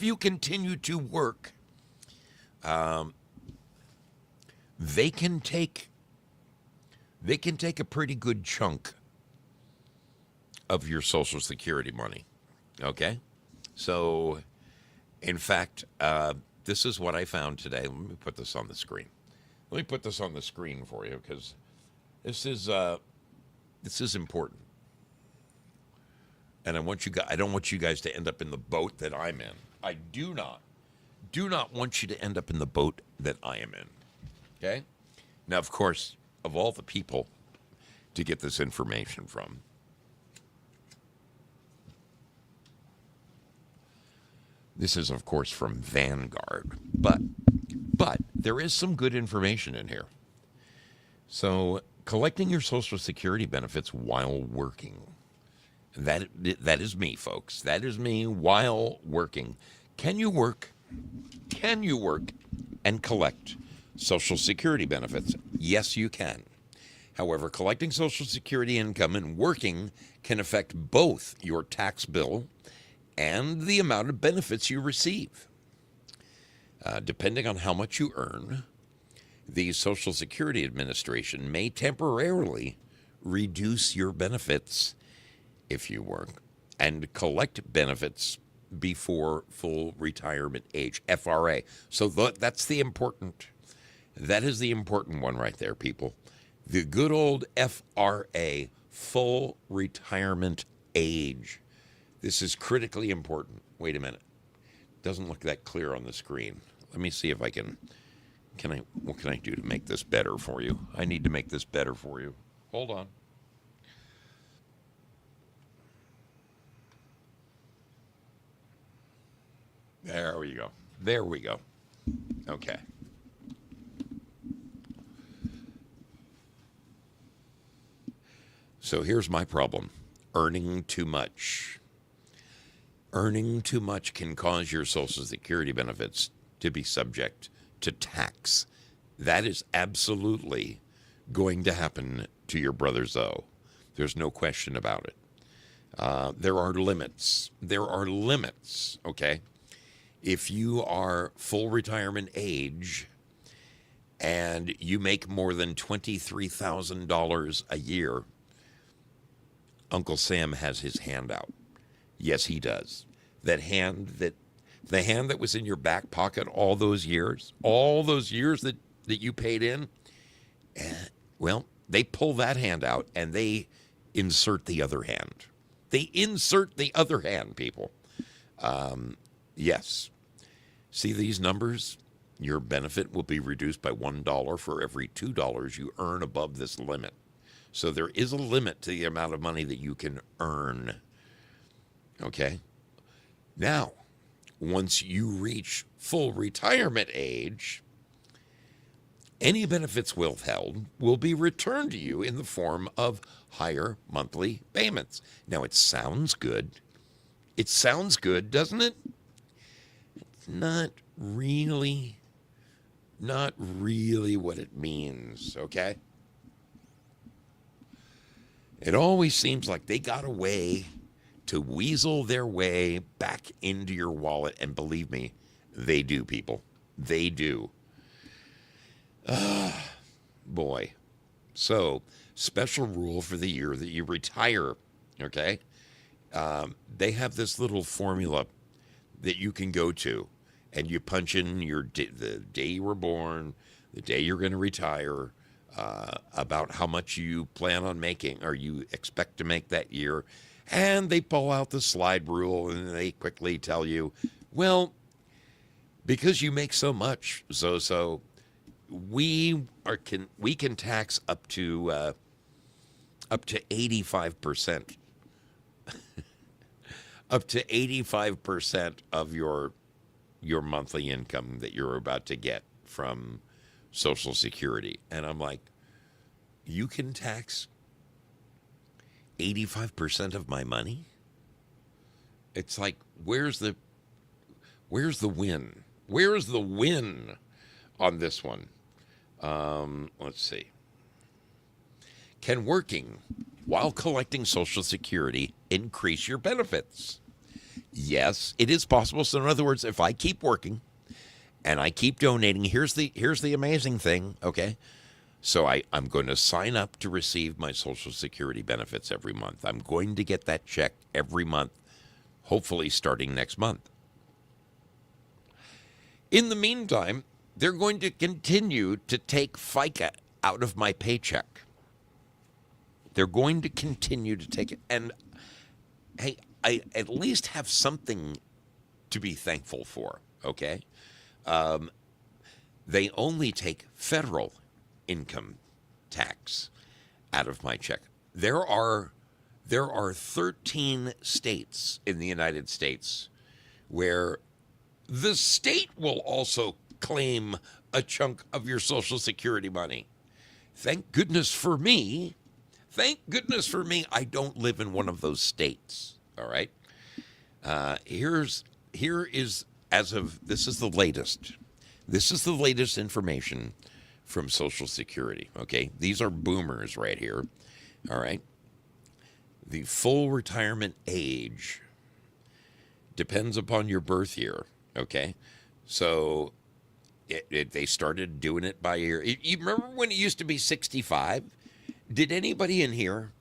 can take a pretty good chunk of your Social Security money. Okay? So, in fact, this is what I found today. Let me put this on the screen. Let me put this on the screen for you because this is important. And I don't want you guys to end up in the boat that I'm in. I do not want you to end up in the boat that I am in. Okay? Now, of course, of all the people to get this information from, this is, of course, from Vanguard. But there is some good information in here. So, collecting your Social Security benefits while working. That is me, folks. That is me while working. Can you work and collect Social Security benefits? Yes, you can. However, collecting Social Security income and working can affect both your tax bill and the amount of benefits you receive. Depending on how much you earn, the Social Security Administration may temporarily reduce your benefits if you work and collect benefits before full retirement age, FRA. So that is the important one right there, people. The good old FRA, full retirement age. This is critically important. Wait a minute. Doesn't look that clear on the screen. Let me see if I can what can I do to make this better for you? I need to make this better for you. Hold on. There we go. There we go. Okay. So here's my problem. Earning too much. Earning too much can cause your Social Security benefits to be subject to tax. That is absolutely going to happen to your brother Zoe. There's no question about it. There are limits. Okay? If you are full retirement age and you make more than $23,000 a year, Uncle Sam has his hand out. Yes, he does. The hand that was in your back pocket all those years that you paid in, well, they pull that hand out and they insert the other hand. They insert the other hand, people. Yes. See these numbers? Your benefit will be reduced by $1 for every $2 you earn above this limit. So there is a limit to the amount of money that you can earn. Okay? Now, once you reach full retirement age, any benefits withheld will be returned to you in the form of higher monthly payments. Now, it sounds good. It sounds good, doesn't it? It's not really what it means, okay? It always seems like they got a way to weasel their way back into your wallet, and believe me, they do, people. They do. Boy. So, special rule for the year that you retire, okay? They have this little formula that you can go to, and you punch in the day you were born, the day you're going to retire, about how much you plan on making or you expect to make that year, and they pull out the slide rule and they quickly tell you, well, because you make so much, Zoso, we can tax up to up to 85%, up to 85% of your monthly income that you're about to get from Social Security. And I'm like, you can tax 85% of my money? It's like, where's the win? Where's the win on this one? Let's see. Can working while collecting Social Security increase your benefits? Yes, it is possible. So in other words, if I keep working and I keep donating, here's the amazing thing, okay? So I'm going to sign up to receive my Social Security benefits every month. I'm going to get that check every month, hopefully starting next month. In the meantime, they're going to continue to take FICA out of my paycheck. They're going to continue to take it. And hey, I at least have something to be thankful for, okay? They only take federal income tax out of my check. There are 13 states in the United States where the state will also claim a chunk of your Social Security money. Thank goodness for me. Thank goodness for me, I don't live in one of those states. All right. Here is as of this is the latest. This is the latest information from Social Security. Okay, these are boomers right here. All right. The full retirement age depends upon your birth year. Okay, so they started doing it by year. You remember when it used to be 65? Did anybody in here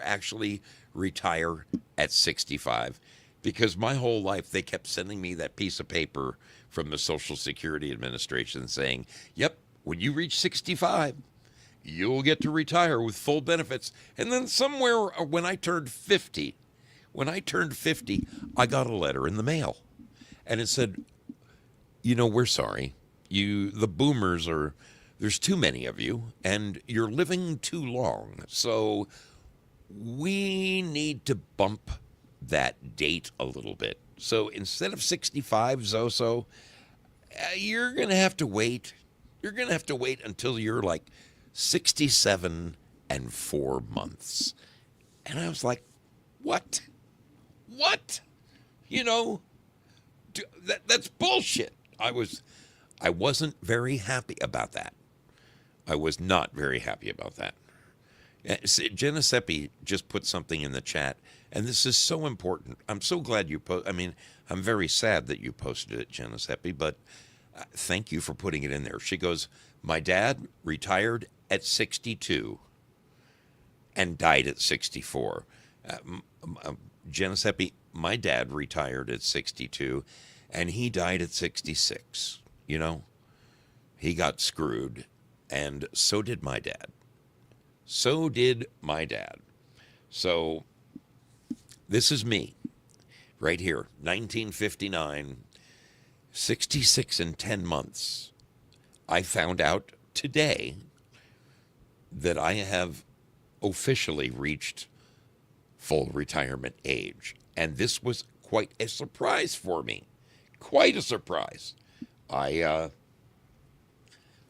actually retire at 65? Because my whole life they kept sending me that piece of paper from the Social Security Administration saying, "Yep, when you reach 65, you'll get to retire with full benefits." And then somewhere when I turned 50, I got a letter in the mail. And it said, we're sorry. The boomers there's too many of you, and you're living too long. So we need to bump that date a little bit. So instead of 65, Zoso, you're going to have to wait. You're going to have to wait until you're like 67 and 4 months. And I was like, what? What? That's bullshit. I wasn't very happy about that. I was not very happy about that. Giuseppe just put something in the chat, and this is so important. I'm so glad you I'm very sad that you posted it, Giuseppe, but thank you for putting it in there. She goes, my dad retired at 62 and died at 64. Giuseppe, my dad retired at 62, and he died at 66. He got screwed, and so did my dad. So this is me right here, 1959, 66 and 10 months. I found out today that I have officially reached full retirement age. And this was quite a surprise for me. Quite a surprise.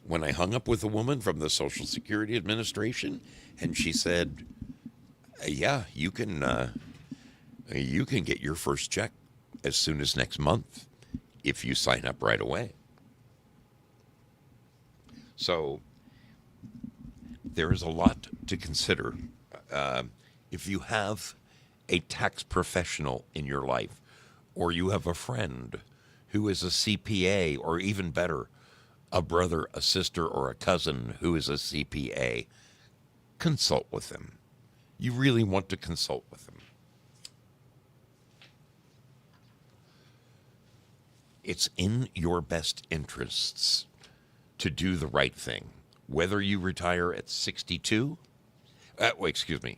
When I hung up with a woman from the Social Security Administration, and she said, yeah, you can get your first check as soon as next month if you sign up right away. So there is a lot to consider. If you have a tax professional in your life, or you have a friend who is a CPA, or even better, a brother, a sister, or a cousin who is a CPA, consult with them. You really want to consult with them. It's in your best interests to do the right thing. Whether you retire at 62, excuse me,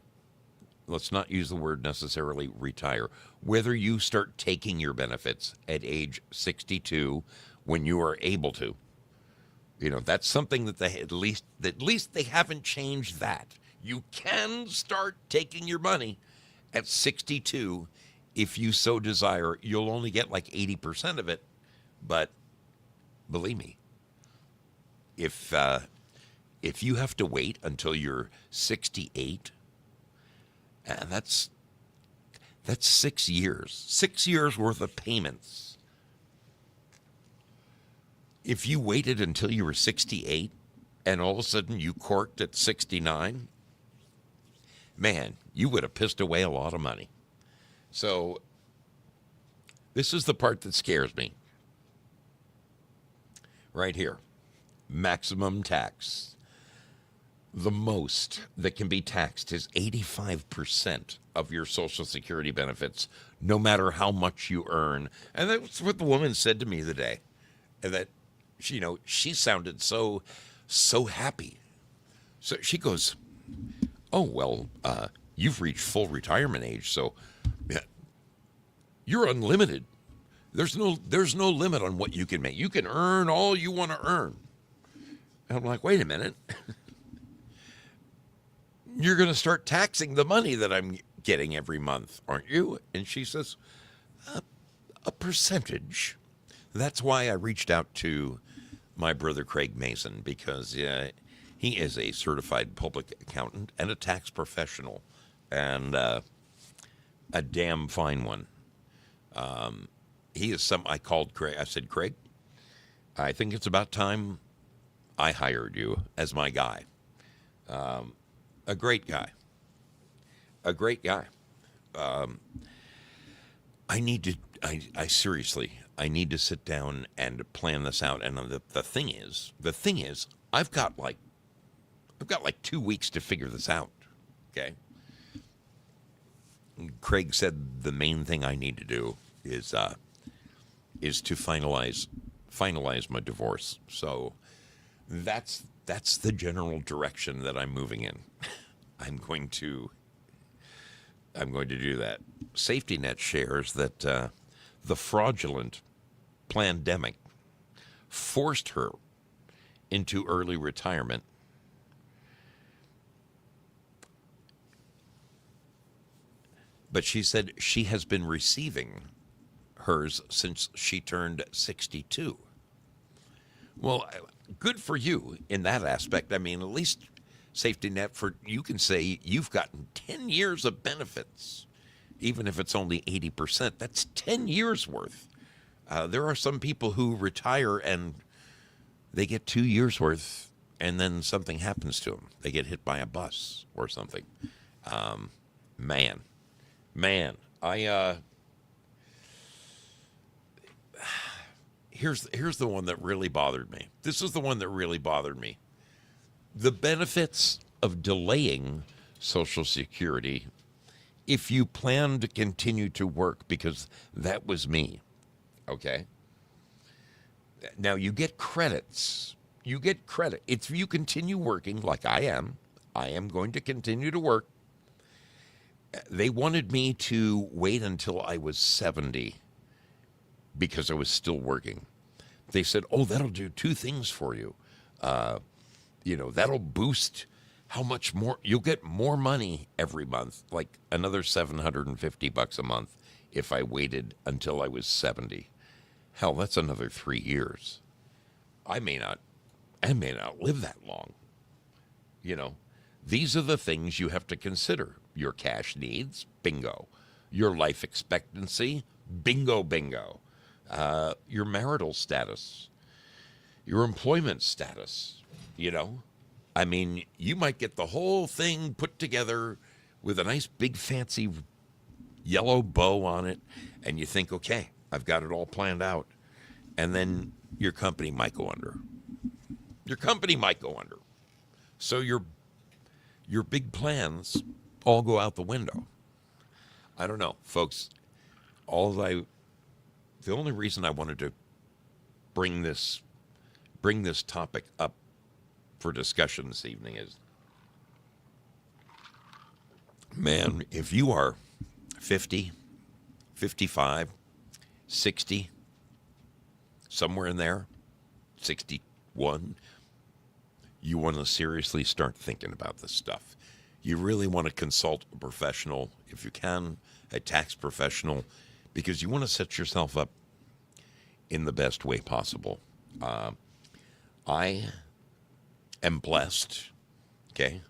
let's not use the word necessarily retire. Whether you start taking your benefits at age 62 when you are able to, that's something that at least they haven't changed that. You can start taking your money at 62 if you so desire. You'll only get like 80% of it, but believe me, if you have to wait until you're 68, that's 6 years. 6 years worth of payments. If you waited until you were 68 and all of a sudden you corked at 69, man, you would have pissed away a lot of money. So this is the part that scares me. Right here. Maximum tax. The most that can be taxed is 85% of your Social Security benefits, no matter how much you earn. And that's what the woman said to me today. And that, she sounded so happy. So she goes, oh, well, you've reached full retirement age, so yeah, you're unlimited. There's no limit on what you can make. You can earn all you want to earn. And I'm like, wait a minute. You're going to start taxing the money that I'm getting every month, aren't you? And she says, a percentage. That's why I reached out to my brother Craig Mason, because he is a certified public accountant and a tax professional, and a damn fine one. He is I called Craig. I said, Craig, I think it's about time I hired you as my guy. A great guy. A great guy. I seriously, I need to sit down and plan this out. And the thing is, I've got like 2 weeks to figure this out. Okay. Craig said the main thing I need to do is to finalize my divorce. So that's the general direction that I'm moving in. I'm going to do that. Safety Net shares that the fraudulent pandemic forced her into early retirement. But she said she has been receiving hers since she turned 62. Well, good for you in that aspect. I mean, at least Safety Net, you can say you've gotten 10 years of benefits, even if it's only 80%. That's 10 years worth. There are some people who retire and they get 2 years worth, and then something happens to them. They get hit by a bus or something. Man, here's the one that really bothered me. This is the one that really bothered me. The benefits of delaying Social Security if you plan to continue to work, because that was me. Okay? Now you get credits. You get credit. If you continue working like I am going to continue to work. They wanted me to wait until I was 70 because I was still working. They said, oh, that'll do two things for you. That'll boost how much more you'll get more money every month, like another $750 a month if I waited until I was 70. Hell, that's another 3 years. I may not live that long. These are the things you have to consider. Your cash needs, bingo. Your life expectancy, bingo. Your marital status, your employment status, I mean, you might get the whole thing put together with a nice big fancy yellow bow on it, and you think, okay, I've got it all planned out. And then your company might go under. So your big plans all go out the window. I don't know, folks. The only reason I wanted to bring this topic up for discussion this evening is, man, if you are 50, 55, 60, somewhere in there, 61, you want to seriously start thinking about this stuff. you really want to consult a professional, if you can, a tax professional, because you want to set yourself up in the best way possible. I am blessed, okay?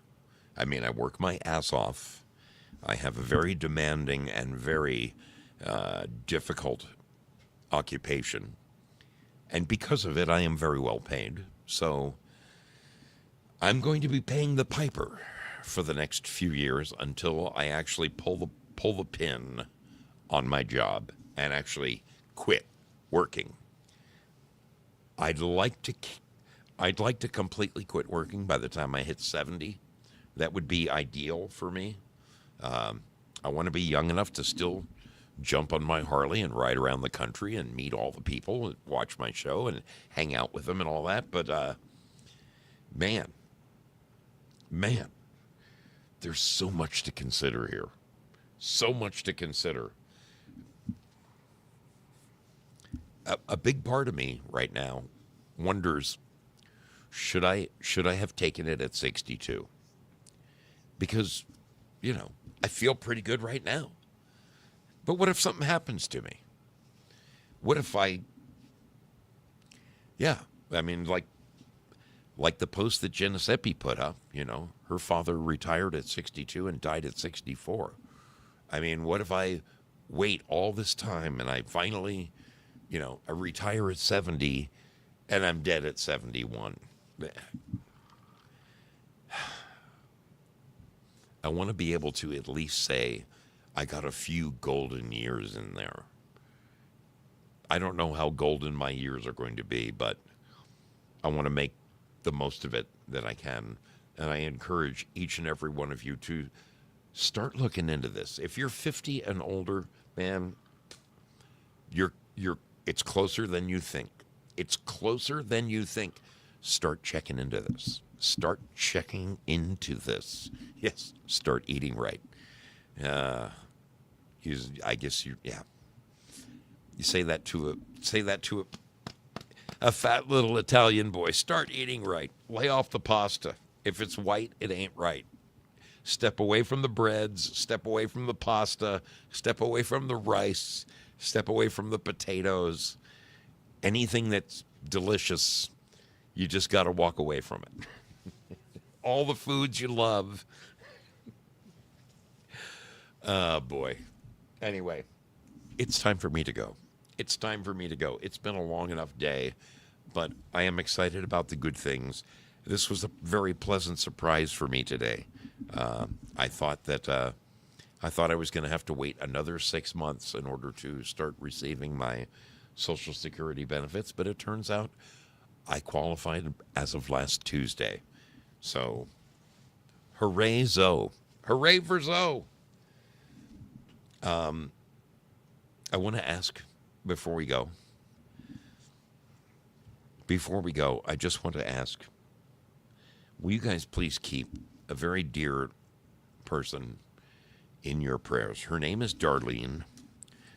I mean, I work my ass off. I have a very demanding and very difficult occupation. And because of it, I am very well paid. So I'm going to be paying the piper for the next few years until I actually pull the pin on my job and actually quit working. I'd like to completely quit working by the time I hit 70. That would be ideal for me. I want to be young enough to still jump on my Harley and ride around the country and meet all the people and watch my show and hang out with them and all that. But man, there's so much to consider here. So much to consider. A big part of me right now wonders, should I have taken it at 62? Because, I feel pretty good right now. But what if something happens to me? What if I mean, like the post that Giuseppe put up, her father retired at 62 and died at 64. I mean, what if I wait all this time and I finally, I retire at 70 and I'm dead at 71? I want to be able to at least say I got a few golden years in there. I don't know how golden my years are going to be, but I want to make the most of it that I can. And I encourage each and every one of you to start looking into this. If you're 50 and older, man, it's closer than you think. It's closer than you think. Start checking into this. Start checking into this. Yes, start eating right. I guess you say that to a fat little Italian boy. Start eating right. Lay off the pasta. If it's white, it ain't right. Step away from the breads. Step away from the pasta. Step away from the rice. Step away from the potatoes. Anything that's delicious, you just got to walk away from it. All the foods you love. Oh, boy. Anyway, it's time for me to go. It's time for me to go. It's been a long enough day, but I am excited about the good things. This was a very pleasant surprise for me today. I thought I was going to have to wait another 6 months in order to start receiving my Social Security benefits, but it turns out I qualified as of last Tuesday. So, hooray, Zoe. Hooray for Zoe. I want to ask before we go, I just want to ask, will you guys please keep a very dear person in your prayers? Her name is Darlene.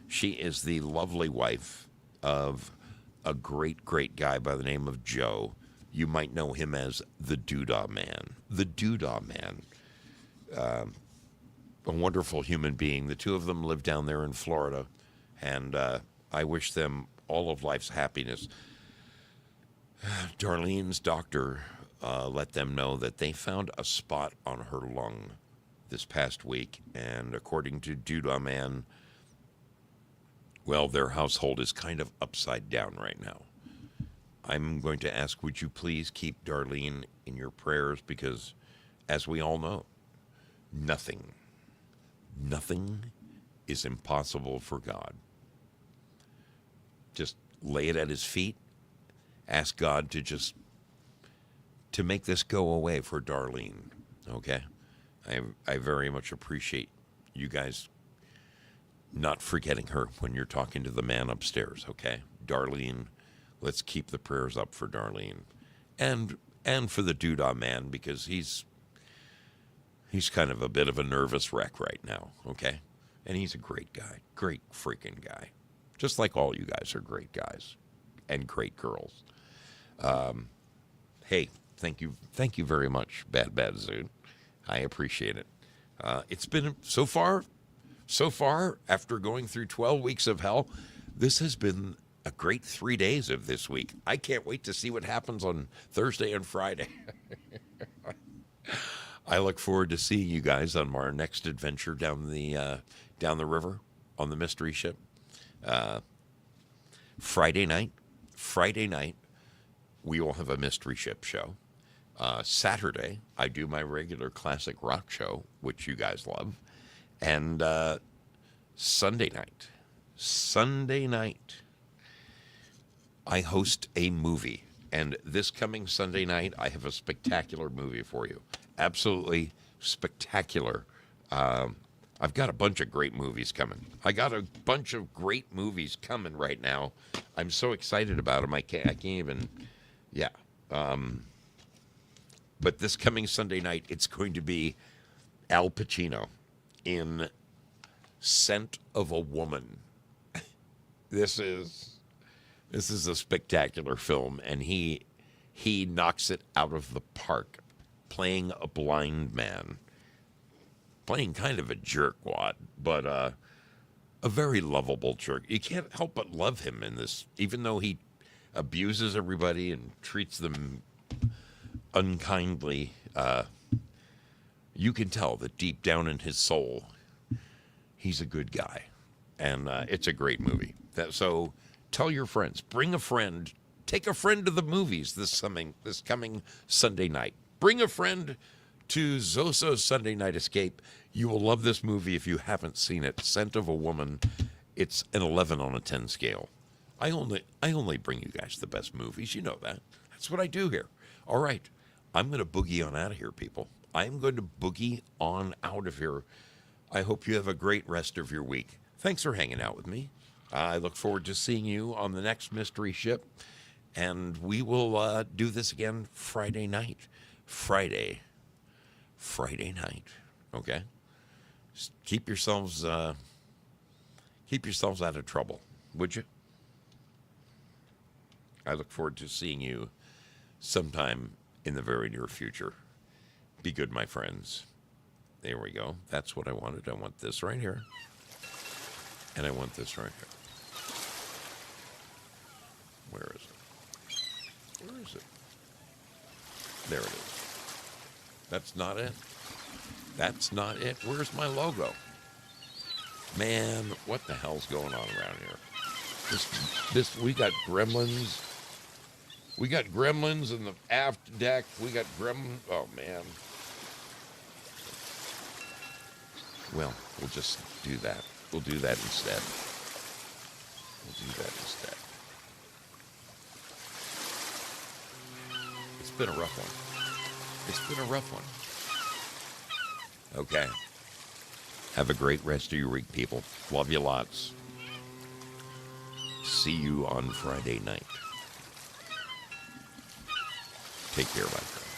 She is the lovely wife of a great, great guy by the name of Joe. You might know him as the Doodah Man. The Doodah Man. A wonderful human being. The two of them live down there in Florida, and I wish them all of life's happiness. Darlene's doctor let them know that they found a spot on her lung this past week, and according to Doodah Man, well, their household is kind of upside down right now. I'm going to ask, would you please keep Darlene in your prayers, because, as we all know, nothing is impossible for God. Just lay it at his feet. Ask God to make this go away for Darlene. Okay? I very much appreciate you guys not forgetting her when you're talking to the man upstairs, okay? Darlene, let's keep the prayers up for Darlene. And for the Doodah Man, because he's kind of a bit of a nervous wreck right now, okay? And he's a great guy. Great freaking guy. Just like all you guys are great guys and great girls. Hey, thank you very much, Bad Zoot. I appreciate it. It's been so far, after going through 12 weeks of hell, this has been a great 3 days of this week. I can't wait to see what happens on Thursday and Friday. I look forward to seeing you guys on our next adventure down the river on the mystery ship. Friday night, we will have a mystery ship show. Saturday, I do my regular classic rock show, which you guys love. And Sunday night, I host a movie. And this coming Sunday night, I have a spectacular movie for you. Absolutely spectacular. I've got a bunch of great movies coming. I got a bunch of great movies coming right now. I'm so excited about them. I can't even, yeah. But this coming Sunday night, it's going to be Al Pacino in Scent of a Woman. This is a spectacular film, and he knocks it out of the park, playing a blind man, playing kind of a jerkwad, but a very lovable jerk. You can't help but love him in this, even though he abuses everybody and treats them unkindly. You can tell that deep down in his soul, he's a good guy, and it's a great movie. So tell your friends, bring a friend, take a friend to the movies this coming Sunday night. Bring a friend to Zoso's Sunday Night Escape. You will love this movie if you haven't seen it. Scent of a Woman. It's an 11 on a 10 scale. I only bring you guys the best movies. You know that. That's what I do here. All right. I'm going to boogie on out of here, people. I'm going to boogie on out of here. I hope you have a great rest of your week. Thanks for hanging out with me. I look forward to seeing you on the next mystery ship. And we will do this again Friday night. Friday night. Okay? Just keep yourselves out of trouble, would you? I look forward to seeing you sometime in the very near future. Be good, my friends. There we go. That's what I wanted. I want this right here. And I want this right here. Where is it? Where is it? There it is. That's not it. That's not it. Where's my logo? Man, what the hell's going on around here? We got gremlins. We got gremlins in the aft deck. We got gremlins. Oh, man. Well, we'll just do that. We'll do that instead. It's been a rough one. Okay. Have a great rest of your week, people. Love you lots. See you on Friday night. Take care, my friend.